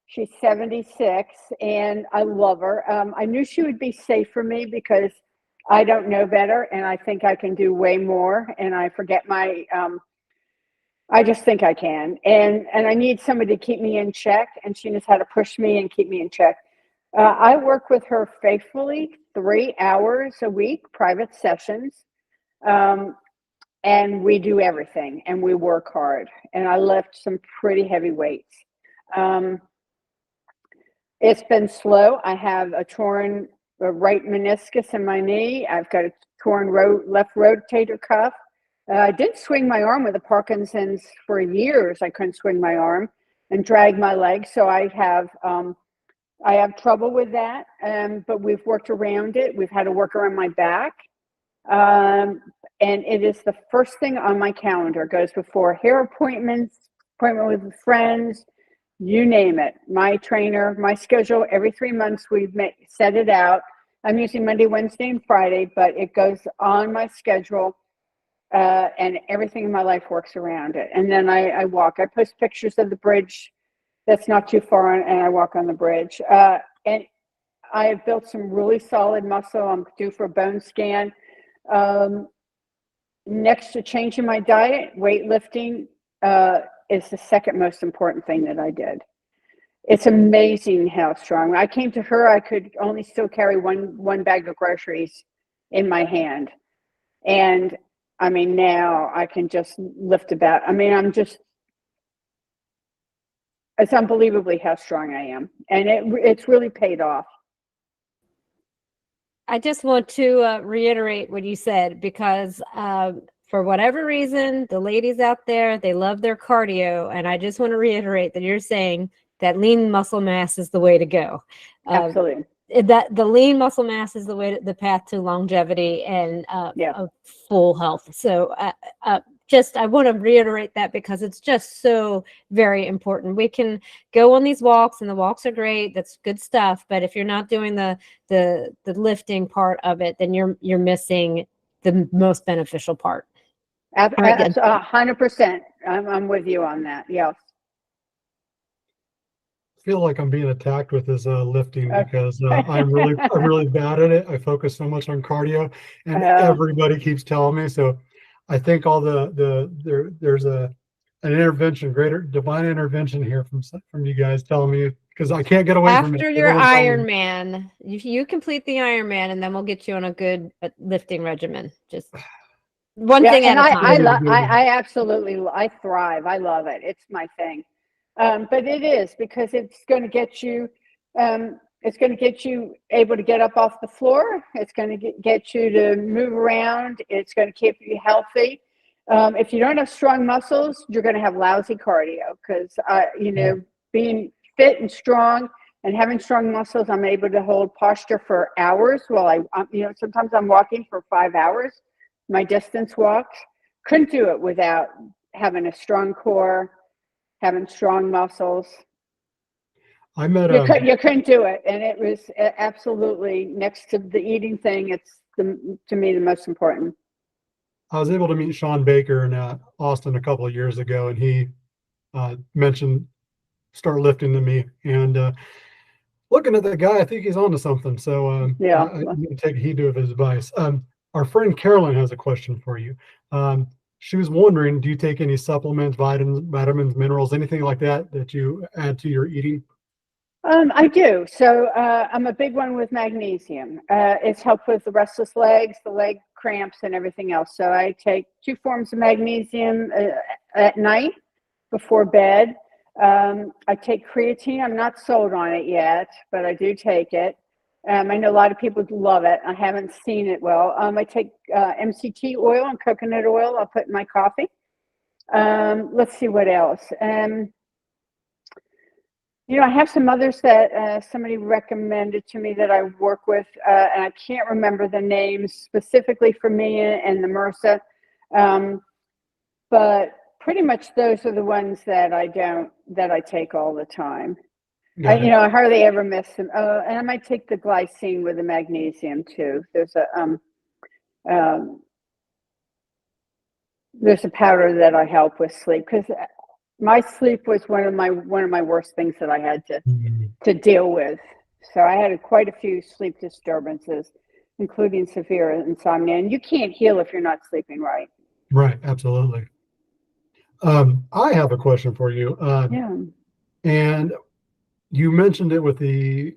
She's 76, and I love her. I knew she would be safe for me because I don't know better, and I think I can do way more, and I forget I just think I can. And I need somebody to keep me in check, and she knows how to push me and keep me in check. I work with her faithfully 3 hours a week, private sessions. And we do everything, and we work hard. And I lift some pretty heavy weights. It's been slow. I have a torn right meniscus in my knee. I've got a torn left rotator cuff. I did swing my arm with the Parkinson's for years. I couldn't swing my arm and drag my leg. So I have trouble with that, but we've worked around it. We've had to work around my back. And it is the first thing on my calendar. It goes before hair appointments, appointment with friends, you name it. My trainer, my schedule, every 3 months we've set it out. I'm using Monday, Wednesday, and Friday, but it goes on my schedule, and everything in my life works around it. And then I walk. I post pictures of the bridge that's not too far, and I walk on the bridge. And I have built some really solid muscle. I'm due for a bone scan. Next to changing my diet, weightlifting is the second most important thing that I did. It's amazing how strong. I came to her, I could only still carry one bag of groceries in my hand. And I mean, now I can just lift about, it's unbelievably how strong I am. And it's really paid off. I just want to reiterate what you said, because for whatever reason, the ladies out there, they love their cardio. And I just want to reiterate that you're saying that lean muscle mass is the way to go. Absolutely. That the lean muscle mass is the path to longevity and full health. So I want to reiterate that because it's just so very important. We can go on these walks, and the walks are great. That's good stuff. But if you're not doing the lifting part of it, then you're missing the most beneficial part. 100%. I'm with you on that. Yes. I feel like I'm being attacked with this lifting because I'm really bad at it. I focus so much on cardio, and everybody keeps telling me. So I think all there's an intervention, greater divine intervention here from you guys telling me, because I can't get away from it. After your Ironman, you complete the Ironman, and then we'll get you on a good lifting regimen. Just one thing at a time. I absolutely, I thrive. I love it. It's my thing. But it is, because it's going to get you, able to get up off the floor. It's going to get you to move around. It's going to keep you healthy. If you don't have strong muscles, you're going to have lousy cardio, because, being fit and strong and having strong muscles, I'm able to hold posture for hours while sometimes I'm walking for 5 hours, my distance walks. Couldn't do it without having a strong core, having strong muscles. I met You couldn't do it, and it was absolutely next to the eating thing. It's to me the most important. I was able to meet Sean Baker in Austin a couple of years ago, and he mentioned start lifting to me. And looking at that guy, I think he's onto something. So Yeah. I need to take heed of his advice. Our friend Carolyn has a question for you. She was wondering, do you take any supplements, vitamins, minerals, anything like that that you add to your eating? I do. So I'm a big one with magnesium. It's helped with the restless legs, the leg cramps, and everything else. So I take 2 forms of magnesium at night before bed. I take creatine. I'm not sold on it yet, but I do take it. I know a lot of people love it. I haven't seen it well. I take MCT oil and coconut oil. I'll put in my coffee. Let's see what else. I have some others that somebody recommended to me that I work with, and I can't remember the names specifically for me and the MRSA, but pretty much those are the ones that I take all the time. I hardly ever miss them. And I might take the glycine with the magnesium too. There's a powder that I help with sleep, because my sleep was one of my worst things that I had to deal with. So I had quite a few sleep disturbances, including severe insomnia. And you can't heal if you're not sleeping right. Right, absolutely. I have a question for you. Yeah. And you mentioned it with the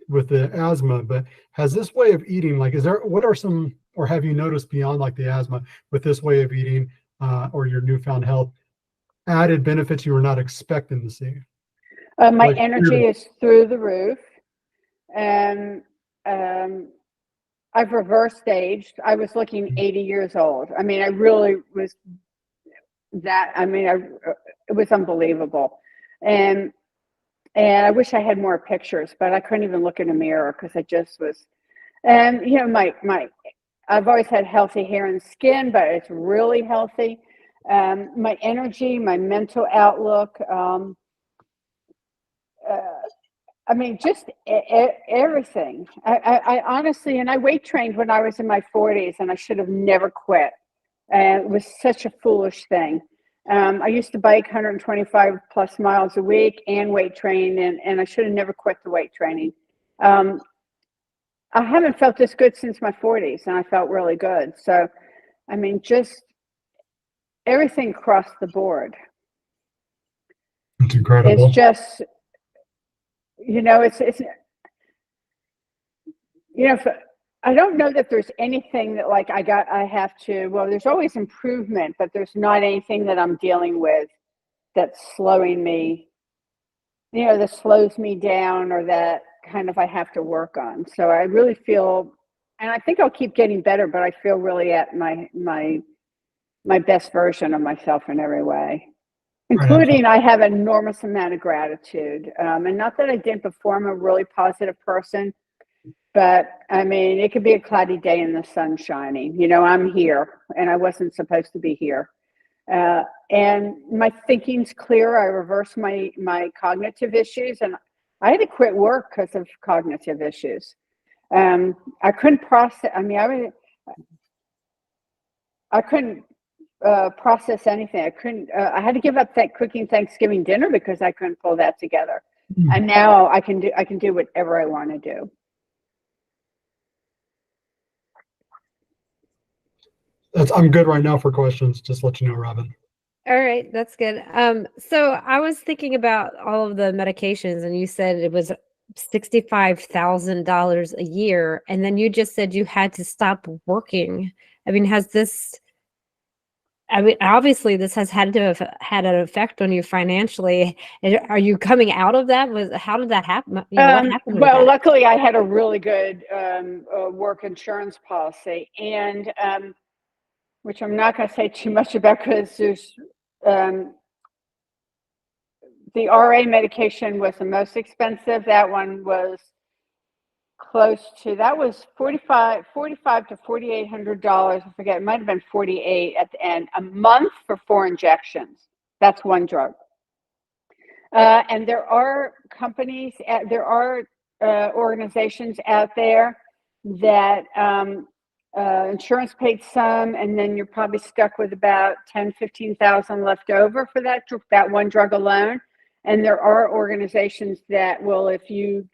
asthma, but has this way of eating, like, have you noticed beyond like the asthma with this way of eating or your newfound health, added benefits you were not expecting to see? My energy is through the roof, and I've reversed aged. I was looking 80 years old. I mean, I really was that. I mean, it was unbelievable, and I wish I had more pictures, but I couldn't even look in a mirror because I just was. And I've always had healthy hair and skin, but it's really healthy. My energy, my mental outlook, I mean, just everything. I honestly, and I weight trained when I was in my 40s, and I should have never quit. It was such a foolish thing. I used to bike 125 plus miles a week and weight train, and I should have never quit the weight training. I haven't felt this good since my 40s, and I felt really good. So, I mean, just everything across the board. It's incredible. It's just, it's I don't know that there's anything that there's always improvement, but there's not anything that I'm dealing with that's slowing me, that slows me down, or that kind of I have to work on. So I really feel, and I think I'll keep getting better, but I feel really at my best version of myself in every way, including I have an enormous amount of gratitude. And not that I didn't before, I'm a really positive person, but I mean, it could be a cloudy day and the sun shining. I'm here, and I wasn't supposed to be here. And my thinking's clear. I reversed my cognitive issues, and I had to quit work because of cognitive issues. I couldn't process. I mean, I couldn't process anything. I couldn't. I had to give up cooking Thanksgiving dinner because I couldn't pull that together. And now I can do whatever I want to do. I'm good right now for questions. Just let you know, Robyn. All right, that's good. So I was thinking about all of the medications, and you said it was $65,000 a year, and then you just said you had to stop working. I mean, obviously this has had to have had an effect on you financially. Are you coming out of that? How did that happen? What happened? Well, luckily I had a really good work insurance policy, and which I'm not going to say too much about because there's the RA medication was the most expensive. That one was close to, that was $45 to $4,800. I forget, it might have been 48 at the end, a month for 4 injections. That's one drug. And there are companies, there are organizations out there that insurance paid some, and then you're probably stuck with about 10, 15,000 left over for that one drug alone. And there are organizations that will, if you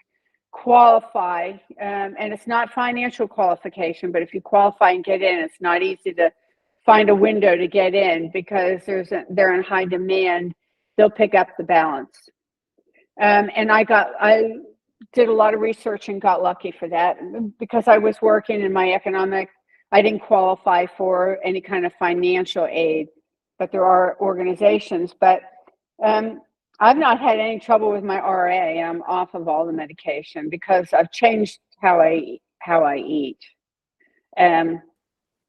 qualify, and it's not financial qualification, but if you qualify and get in, it's not easy to find a window to get in because they're in high demand. They'll pick up the balance. And I did a lot of research and got lucky for that because I was working in my I didn't qualify for any kind of financial aid, but there are organizations. But I've not had any trouble with my RA, and I'm off of all the medication because I've changed how I eat. And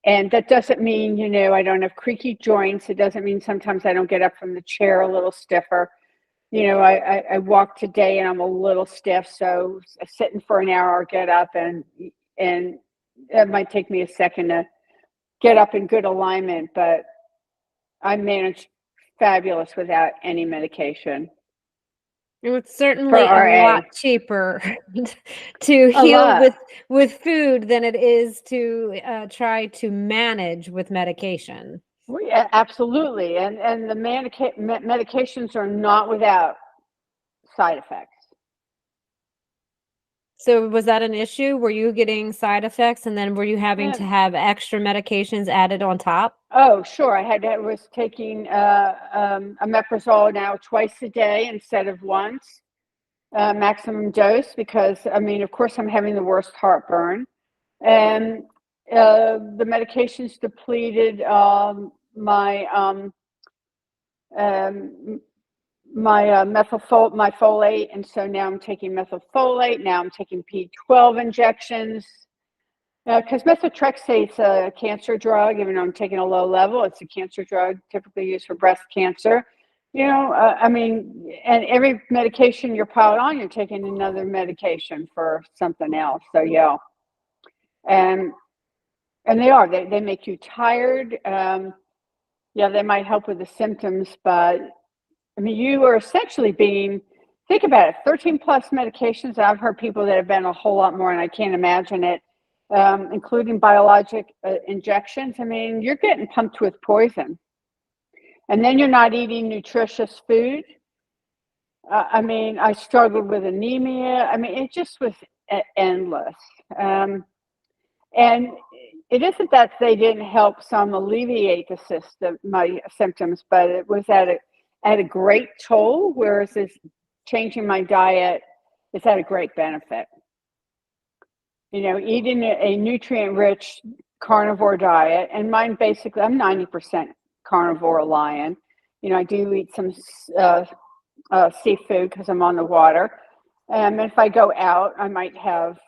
that doesn't mean, I don't have creaky joints. It doesn't mean sometimes I don't get up from the chair a little stiffer. I walk today and I'm a little stiff, so sitting for an hour, I'll get up and it might take me a second to get up in good alignment, but I manage fabulous without any medication. It's certainly a lot cheaper to heal with food than it is to try to manage with medication. Well, yeah, absolutely. And the medications are not without side effects. So was that an issue? Were you getting side effects, and then were you having to have extra medications added on top? Oh, sure. I was taking omeprazole now twice a day instead of once, maximum dose, because, of course, I'm having the worst heartburn. And the medications depleted my folate, and so now I'm taking methylfolate. Now I'm taking P12 injections because methotrexate's a cancer drug. Even though I'm taking a low level, it's a cancer drug typically used for breast cancer. And every medication you're piled on, you're taking another medication for something else. So yeah, and they make you tired. They might help with the symptoms, but you are essentially think about it, 13 plus medications. I've heard people that have been a whole lot more, and I can't imagine it, including biologic injections. You're getting pumped with poison. And then you're not eating nutritious food. I struggled with anemia. It just was endless. And it isn't that they didn't help some alleviate my symptoms, but it was at a great toll, whereas changing my diet is at a great benefit. Eating a nutrient-rich carnivore diet, and mine basically, I'm 90% carnivore lion. I do eat some seafood because I'm on the water. And if I go out, I might have,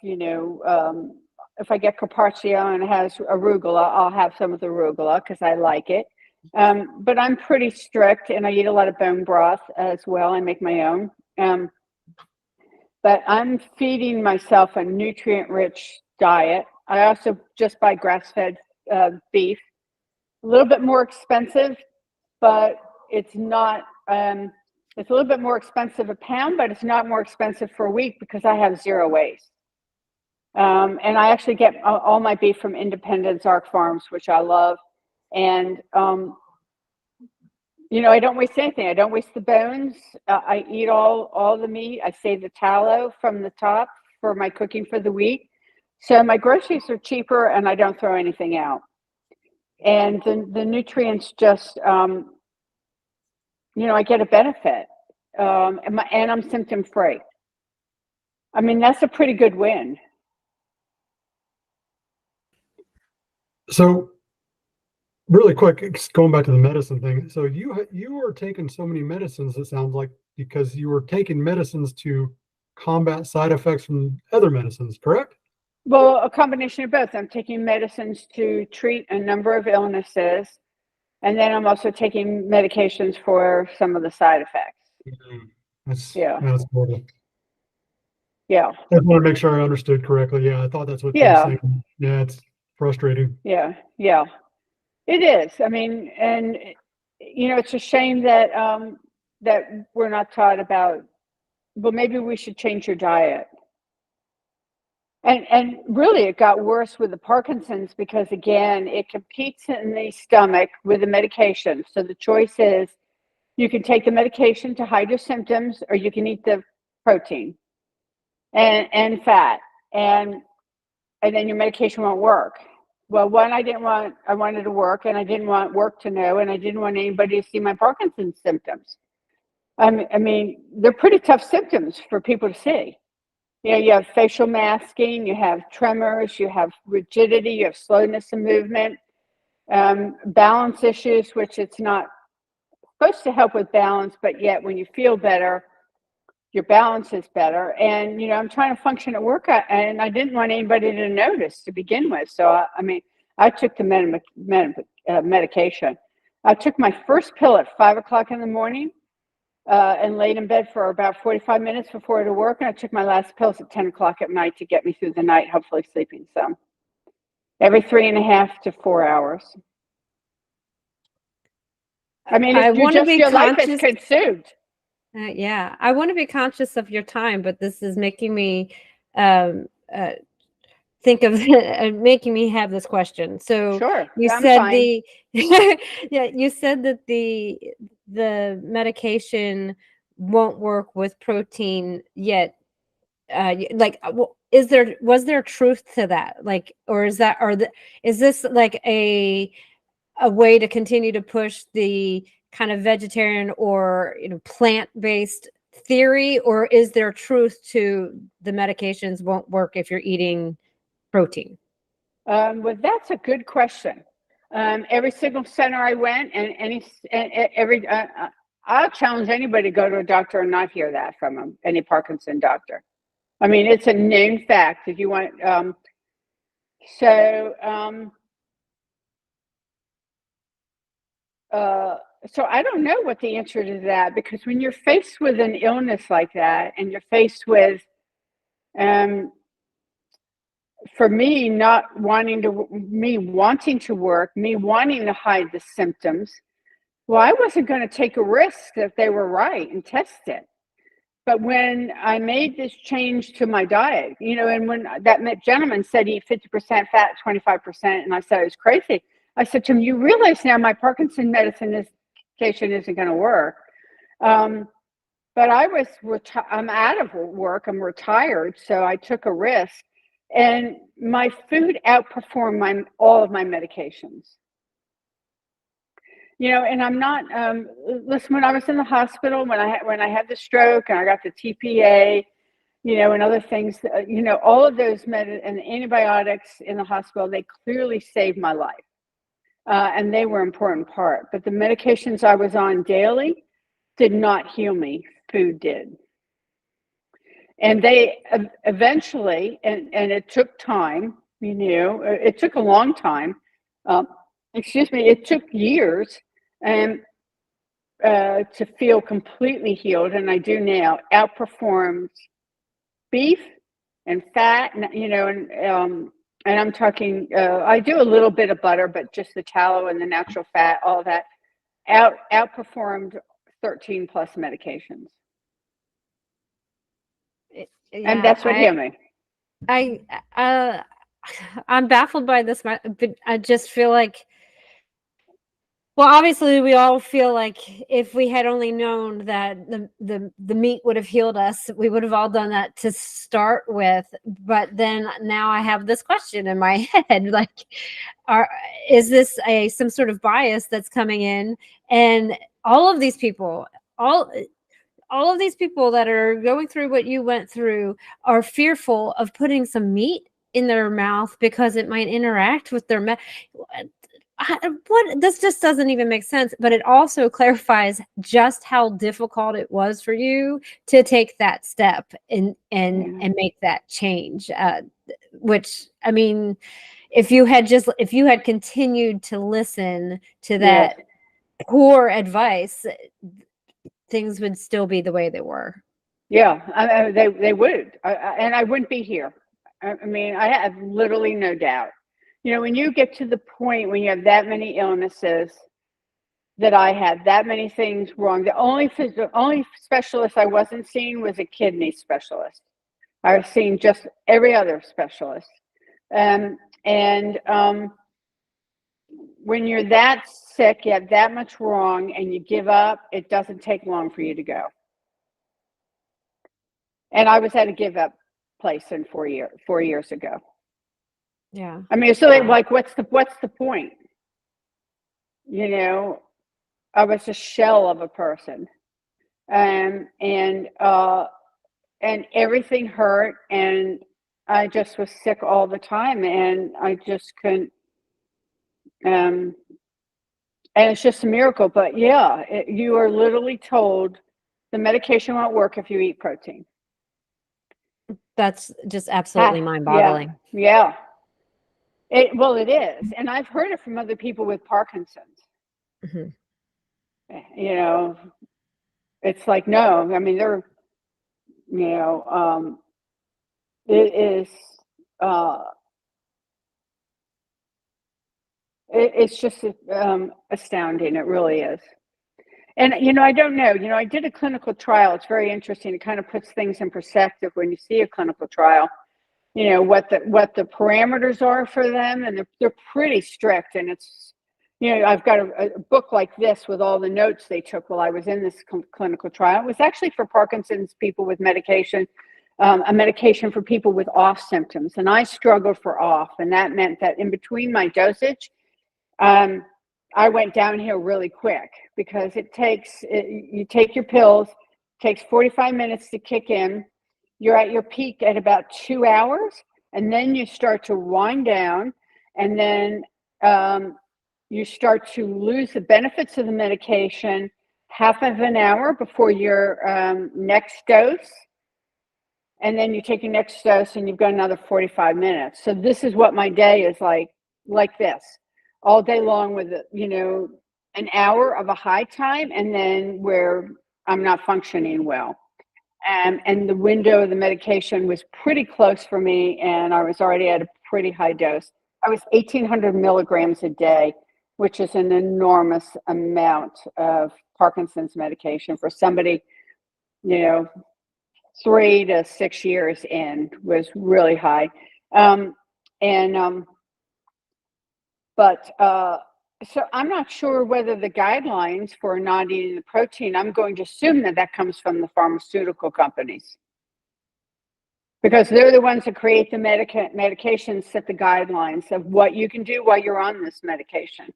if I get carpaccio and it has arugula, I'll have some of the arugula because I like it. But I'm pretty strict, and I eat a lot of bone broth as well. I make my own. But I'm feeding myself a nutrient-rich diet. I also just buy grass-fed beef. A little bit more expensive, but it's not. It's a little bit more expensive a pound, but it's not more expensive for a week because I have zero waste. And I actually get all my beef from Independence Arc Farms, which I love. And I don't waste anything. I don't waste the bones. I eat all the meat. I save the tallow from the top for my cooking for the week. So my groceries are cheaper, and I don't throw anything out. And the nutrients just, I get a benefit, and I'm symptom free. That's a pretty good win. So really quick, going back to the medicine thing. So you were taking so many medicines, it sounds like, because you were taking medicines to combat side effects from other medicines, correct? Well, a combination of both. I'm taking medicines to treat a number of illnesses, and then I'm also taking medications for some of the side effects. That's important. Yeah. I just want to make sure I understood correctly. Yeah, I thought that's what you were saying. Yeah, it's frustrating. Yeah. It is. And it's a shame that that we're not taught about, well, maybe we should change your diet. And really, it got worse with the Parkinson's because, again, it competes in the stomach with the medication. So the choice is you can take the medication to hide your symptoms, or you can eat the protein and fat, and then your medication won't work. Well, one, I wanted to work, and I didn't want work to know, and I didn't want anybody to see my Parkinson's symptoms. I mean, they're pretty tough symptoms for people to see. You know, you have facial masking, you have tremors, you have rigidity, you have slowness of movement, balance issues, which it's not supposed to help with balance, but yet when you feel better, your balance is better. And, you know, I'm trying to function at work, and I didn't want anybody to notice to begin with. So, I took the medication. I took my first pill at 5 o'clock in the morning. And laid in bed for about 45 minutes before to work. And I took my last pills at 10 o'clock at night to get me through the night, hopefully sleeping some. Every 3.5 to 4 hours. I mean, your life is consumed. Yeah, I want to be conscious of your time, but this is making me think of making me have this question. So sure, you said you said that the medication won't work with protein yet. Was there truth to that? Like, or is this like a way to continue to push the kind of vegetarian or, you know, plant-based theory, or is there truth to the medications won't work if you're eating protein? Well, that's a good question. Every single center I went, I'll challenge anybody to go to a doctor and not hear that from them, any Parkinson doctor. I mean, it's a known fact. If you want, so I don't know what the answer to that, because when you're faced with an illness like that, and you're faced with, for me, wanting to work, me wanting to hide the symptoms, well, I wasn't going to take a risk if they were right and test it. But when I made this change to my diet, you know, and when that gentleman said eat 50% fat, 25%, and I said it was crazy. I said to him, you realize now my Parkinson medication isn't going to work. But I'm out of work, I'm retired, so I took a risk. And my food outperformed all of my medications. You know, and I'm not, listen, when I was in the hospital, when I had the stroke and I got the TPA, you know, and other things, you know, all of those and the antibiotics in the hospital, they clearly saved my life. And they were an important part. But the medications I was on daily did not heal me. Food did. And they eventually, and it took time, you know, it took a long time. It took years to feel completely healed. And I do now, outperformed beef and fat, you know, and I'm talking, I do a little bit of butter, but just the tallow and the natural fat, all that, outperformed 13 plus medications. Yeah, and that's what healed me. I'm baffled by this, but I just feel like, well, obviously we all feel like if we had only known that the meat would have healed us, we would have all done that to start with. But then now I have this question in my head, like, is this some sort of bias that's coming in? And all of these people, all of these people that are going through what you went through are fearful of putting some meat in their mouth because it might interact with their this just doesn't even make sense. But it also clarifies just how difficult it was for you to take that step and make that change, which, I mean, if you had continued to listen to that poor advice, things would still be the way they were. Yeah, they would, and I wouldn't be here. I mean, I have literally no doubt. You know, when you get to the point when you have that many illnesses, that I had that many things wrong. The only specialist I wasn't seeing was a kidney specialist. I was seeing just every other specialist. And when you're that sick, you have that much wrong, and you give up, it doesn't take long for you to go. And I was at a give up place in 4 years ago. Yeah. I mean, so like, what's the point? You know, I was a shell of a person, and everything hurt, and I just was sick all the time, and I just couldn't. And it's just a miracle. But yeah, you are literally told the medication won't work if you eat protein. That's just absolutely mind-boggling. Yeah. Well, it is. And I've heard it from other people with Parkinson's. Mm-hmm. You know, it's like, no, I mean, they're, you know, it is, it's just astounding. It really is. And, you know, I don't know, you know, I did a clinical trial. It's very interesting. It kind of puts things in perspective when you see a clinical trial, you know, what the parameters are for them. And they're pretty strict. And it's, you know, I've got a book like this with all the notes they took while I was in this clinical trial. It was actually for Parkinson's people with medication, a medication for people with off symptoms. And I struggled for off. And that meant that in between my dosage, I went downhill really quick, because you take your pills, it takes 45 minutes to kick in. You're at your peak at about 2 hours, and then you start to wind down, and then you start to lose the benefits of the medication half of an hour before your next dose. And then you take your next dose, and you've got another 45 minutes. So this is what my day is like this. All day long, with, you know, an hour of a high time, and then where I'm not functioning well. And the window of the medication was pretty close for me, and I was already at a pretty high dose. I was 1,800 milligrams a day, which is an enormous amount of Parkinson's medication for somebody, you know, 3 to 6 years in, was really high. But so I'm not sure whether the guidelines for not eating the protein, I'm going to assume that comes from the pharmaceutical companies, because they're the ones that create the medications, set the guidelines of what you can do while you're on this medication.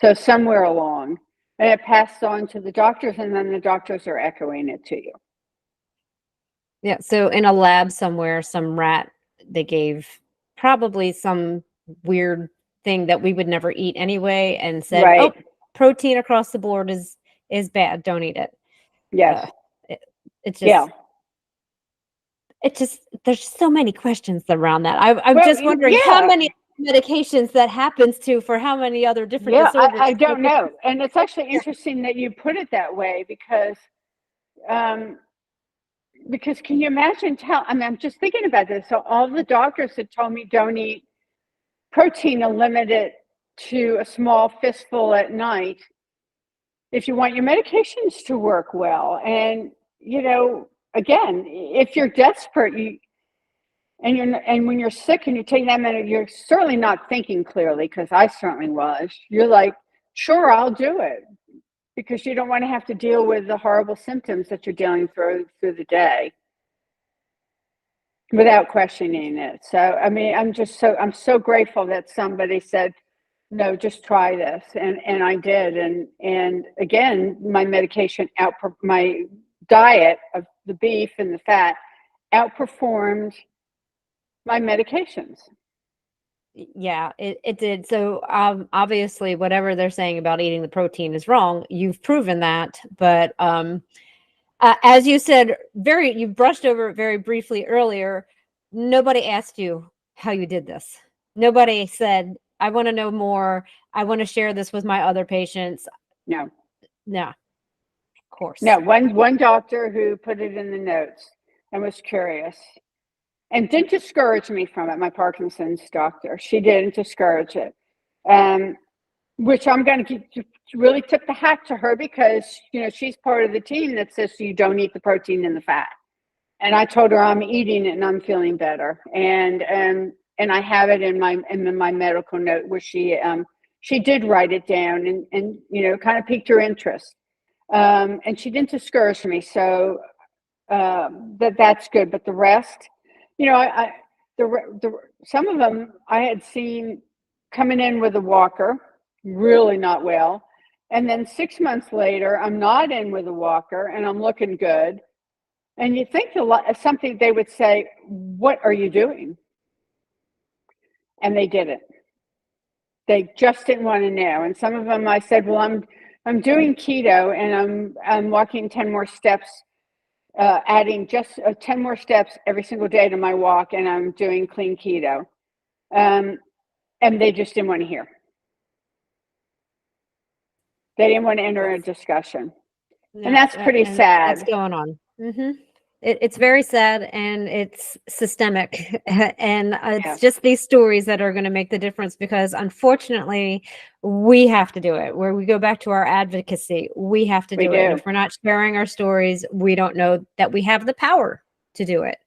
So somewhere along, and it passes on to the doctors, and then the doctors are echoing it to you. Yeah. So in a lab somewhere, some rat, they gave probably some weird thing that we would never eat anyway, and said, Right. "Oh, protein across the board is bad. Don't eat it." Yes. It's just, Yeah. it just, there's so many questions around that. I'm Well, just wondering yeah. how many medications that happens to for how many other different disorders. I don't know. And it's actually interesting that you put it that way, because can you imagine I'm just thinking about this. So all the doctors had told me, don't eat protein, and limit it to a small fistful at night if you want your medications to work well. And, you know, again, if you're desperate, and when you're sick and you're taking that many, you're certainly not thinking clearly, because I certainly was. You're like, sure, I'll do it, because you don't want to have to deal with the horrible symptoms that you're dealing through the day without questioning it. So, I mean, I'm so grateful that somebody said, no, just try this. And I did. And again, my medication my diet of the beef and the fat outperformed my medications. Yeah, it did. So obviously, whatever they're saying about eating the protein is wrong. You've proven that, but as you said, you brushed over it very briefly earlier. Nobody asked you how you did this. Nobody said, "I want to know more. I want to share this with my other patients." No, of course. No, one doctor who put it in the notes and was curious and didn't discourage me from it. My Parkinson's doctor, she didn't discourage it. which I'm going to really tip the hat to her, because, she's part of the team that says you don't eat the protein and the fat. And I told her I'm eating it and I'm feeling better. And I have it in my medical note where she did write it down, and kind of piqued her interest. And she didn't discourage me. So that's good. But the rest, some of them I had seen coming in with a walker, really not well. And then 6 months later, I'm not in with a walker and I'm looking good. And you think something they would say, "What are you doing?" And they didn't. They just didn't want to know. And some of them I said, "Well, I'm doing keto and I'm walking 10 more steps, adding just 10 more steps every single day to my walk, and I'm doing clean keto." And they just didn't want to hear. They didn't want to enter a discussion. No, and that's pretty sad. That's going on. It's very sad, and it's systemic, and it's just these stories that are going to make the difference, because unfortunately we have to do it. Where we go back to our advocacy, we have to do it. And if we're not sharing our stories, we don't know that we have the power to do it.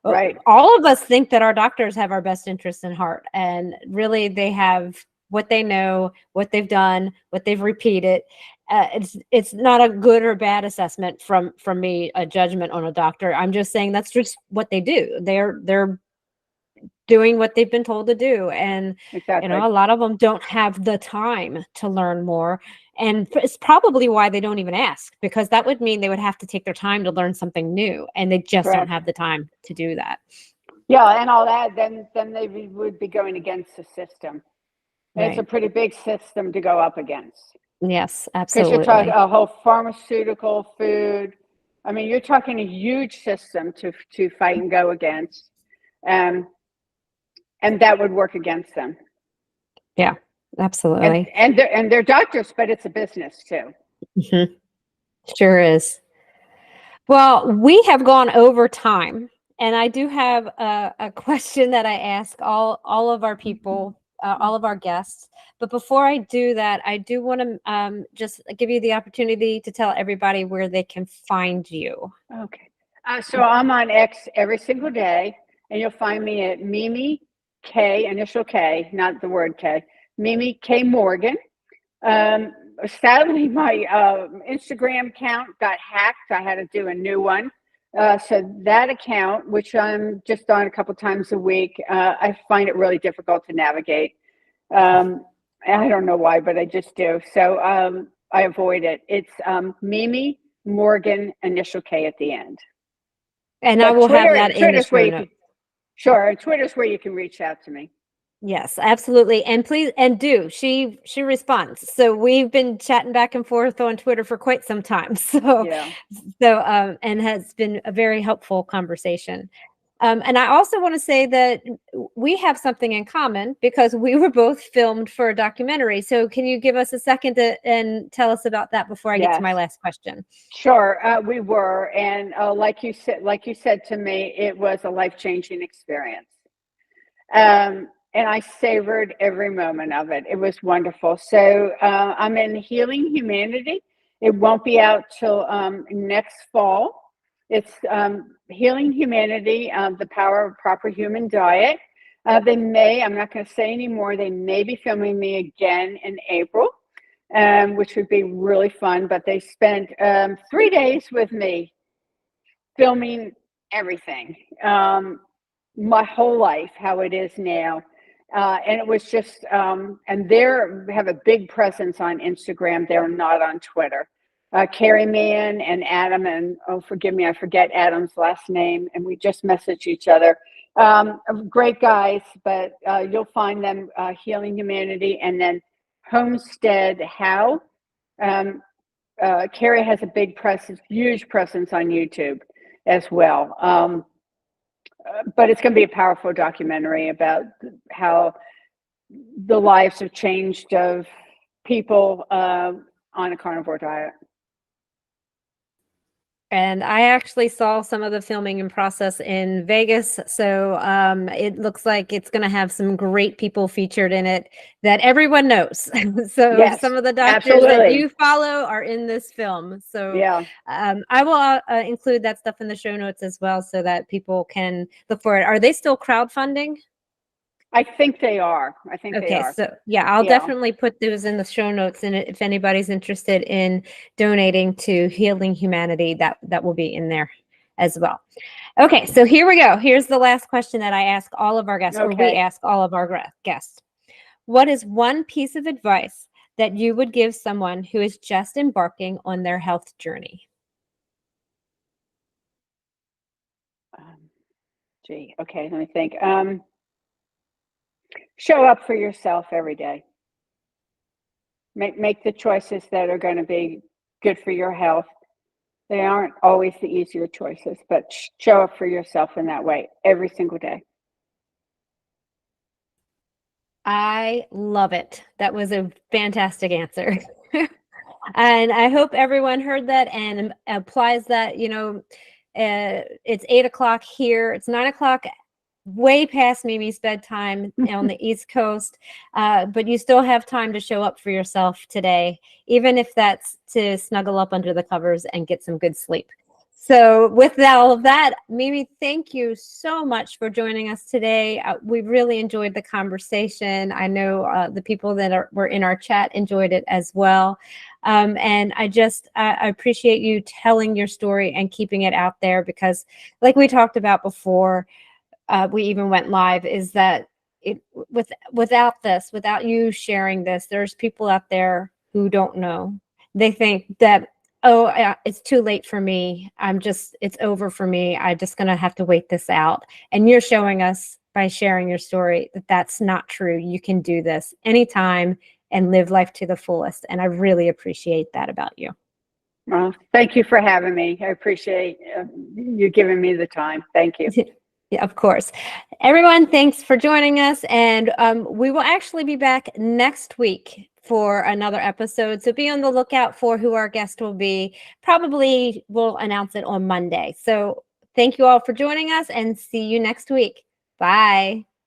Right. All of us think that our doctors have our best interests in heart, and really they have what they know, what they've done, what they've repeated. It's not a good or bad assessment from me, a judgment on a doctor. I'm just saying that's just what they do. They're doing what they've been told to do, and exactly. A lot of them don't have the time to learn more, and it's probably why they don't even ask, because that would mean they would have to take their time to learn something new, and they just don't have the time to do that. Yeah, and all that, then they would be going against the system. Right. It's a pretty big system to go up against. Yes, absolutely. Because you're talking a whole pharmaceutical, food. I mean, you're talking a huge system to fight and go against, and that would work against them. Yeah, absolutely. And they're doctors, but it's a business too. Mm-hmm. Sure is. Well, we have gone over time, and I do have a question that I ask all of our people, all of our guests. But before I do that, I do want to just give you the opportunity to tell everybody where they can find you. Okay. So I'm on X every single day, and you'll find me at Mimi K, initial K, not the word K, Mimi K Morgan. Sadly, my Instagram account got hacked. I had to do a new one. So that account, which I'm just on a couple times a week, I find it really difficult to navigate. I don't know why, but I just do. So I avoid it. It's Mimi Morgan, initial K at the end. And but I will Twitter, have that in the show notes. Sure. Twitter's where you can reach out to me. Yes, absolutely. And please, and do, she responds. So we've been chatting back and forth on Twitter for quite some time. So, and has been a very helpful conversation. And I also want to say that we have something in common, because we were both filmed for a documentary. So can you give us a second and tell us about that before I get to my last question? Sure, we were. And like you said to me, it was a life-changing experience. And I savored every moment of it. It was wonderful. So I'm in Healing Humanity. It won't be out till next fall. It's Healing Humanity, the Power of Proper Human Diet. I'm not going to say anymore, they may be filming me again in April, which would be really fun. But they spent 3 days with me filming everything, my whole life, how it is now. And it was just, and they have a big presence on Instagram. They're not on Twitter. Carrie Mann and Adam, and forgive me, I forget Adam's last name, and we just messaged each other. Great guys, but you'll find them, Healing Humanity, and then Homestead How. Carrie has a big presence, huge presence on YouTube as well. But it's going to be a powerful documentary about how the lives have changed of people on a carnivore diet. And I actually saw some of the filming in process in Vegas. So it looks like it's going to have some great people featured in it that everyone knows. So Yes, some of the doctors that absolutely. you follow are in this film. So Yeah. I will include that stuff in the show notes as well so that people can look for it. Are they still crowdfunding? I think they are. I think they Okay, are. so yeah, I'll Yeah. definitely put those in the show notes, and if anybody's interested in donating to Healing Humanity, that will be in there as well. Okay, so here we go. Here's the last question that I ask all of our guests, or we Okay. ask all of our guests. What is one piece of advice that you would give someone who is just embarking on their health journey? Gee, okay, let me think. Show up for yourself every day. Make the choices that are going to be good for your health. They aren't always the easier choices, but show up for yourself in that way every single day. I love it. That was a fantastic answer. And I hope everyone heard that and applies that. It's 8 o'clock here. It's 9 o'clock, way past Mimi's bedtime on the East Coast. But you still have time to show up for yourself today, even if that's to snuggle up under the covers and get some good sleep. So with all of that, Mimi, thank you so much for joining us today. We really enjoyed the conversation. I know the people that were in our chat enjoyed it as well. And I appreciate you telling your story and keeping it out there because, like we talked about before, we even went live, is that without you sharing this, there's people out there who don't know. They think that, oh, it's too late for me. It's over for me. I'm just going to have to wait this out. And you're showing us by sharing your story that that's not true. You can do this anytime and live life to the fullest. And I really appreciate that about you. Well, thank you for having me. I appreciate you giving me the time. Thank you. Yeah, of course. Everyone, thanks for joining us. And we will actually be back next week for another episode. So be on the lookout for who our guest will be. Probably we'll announce it on Monday. So thank you all for joining us and see you next week. Bye.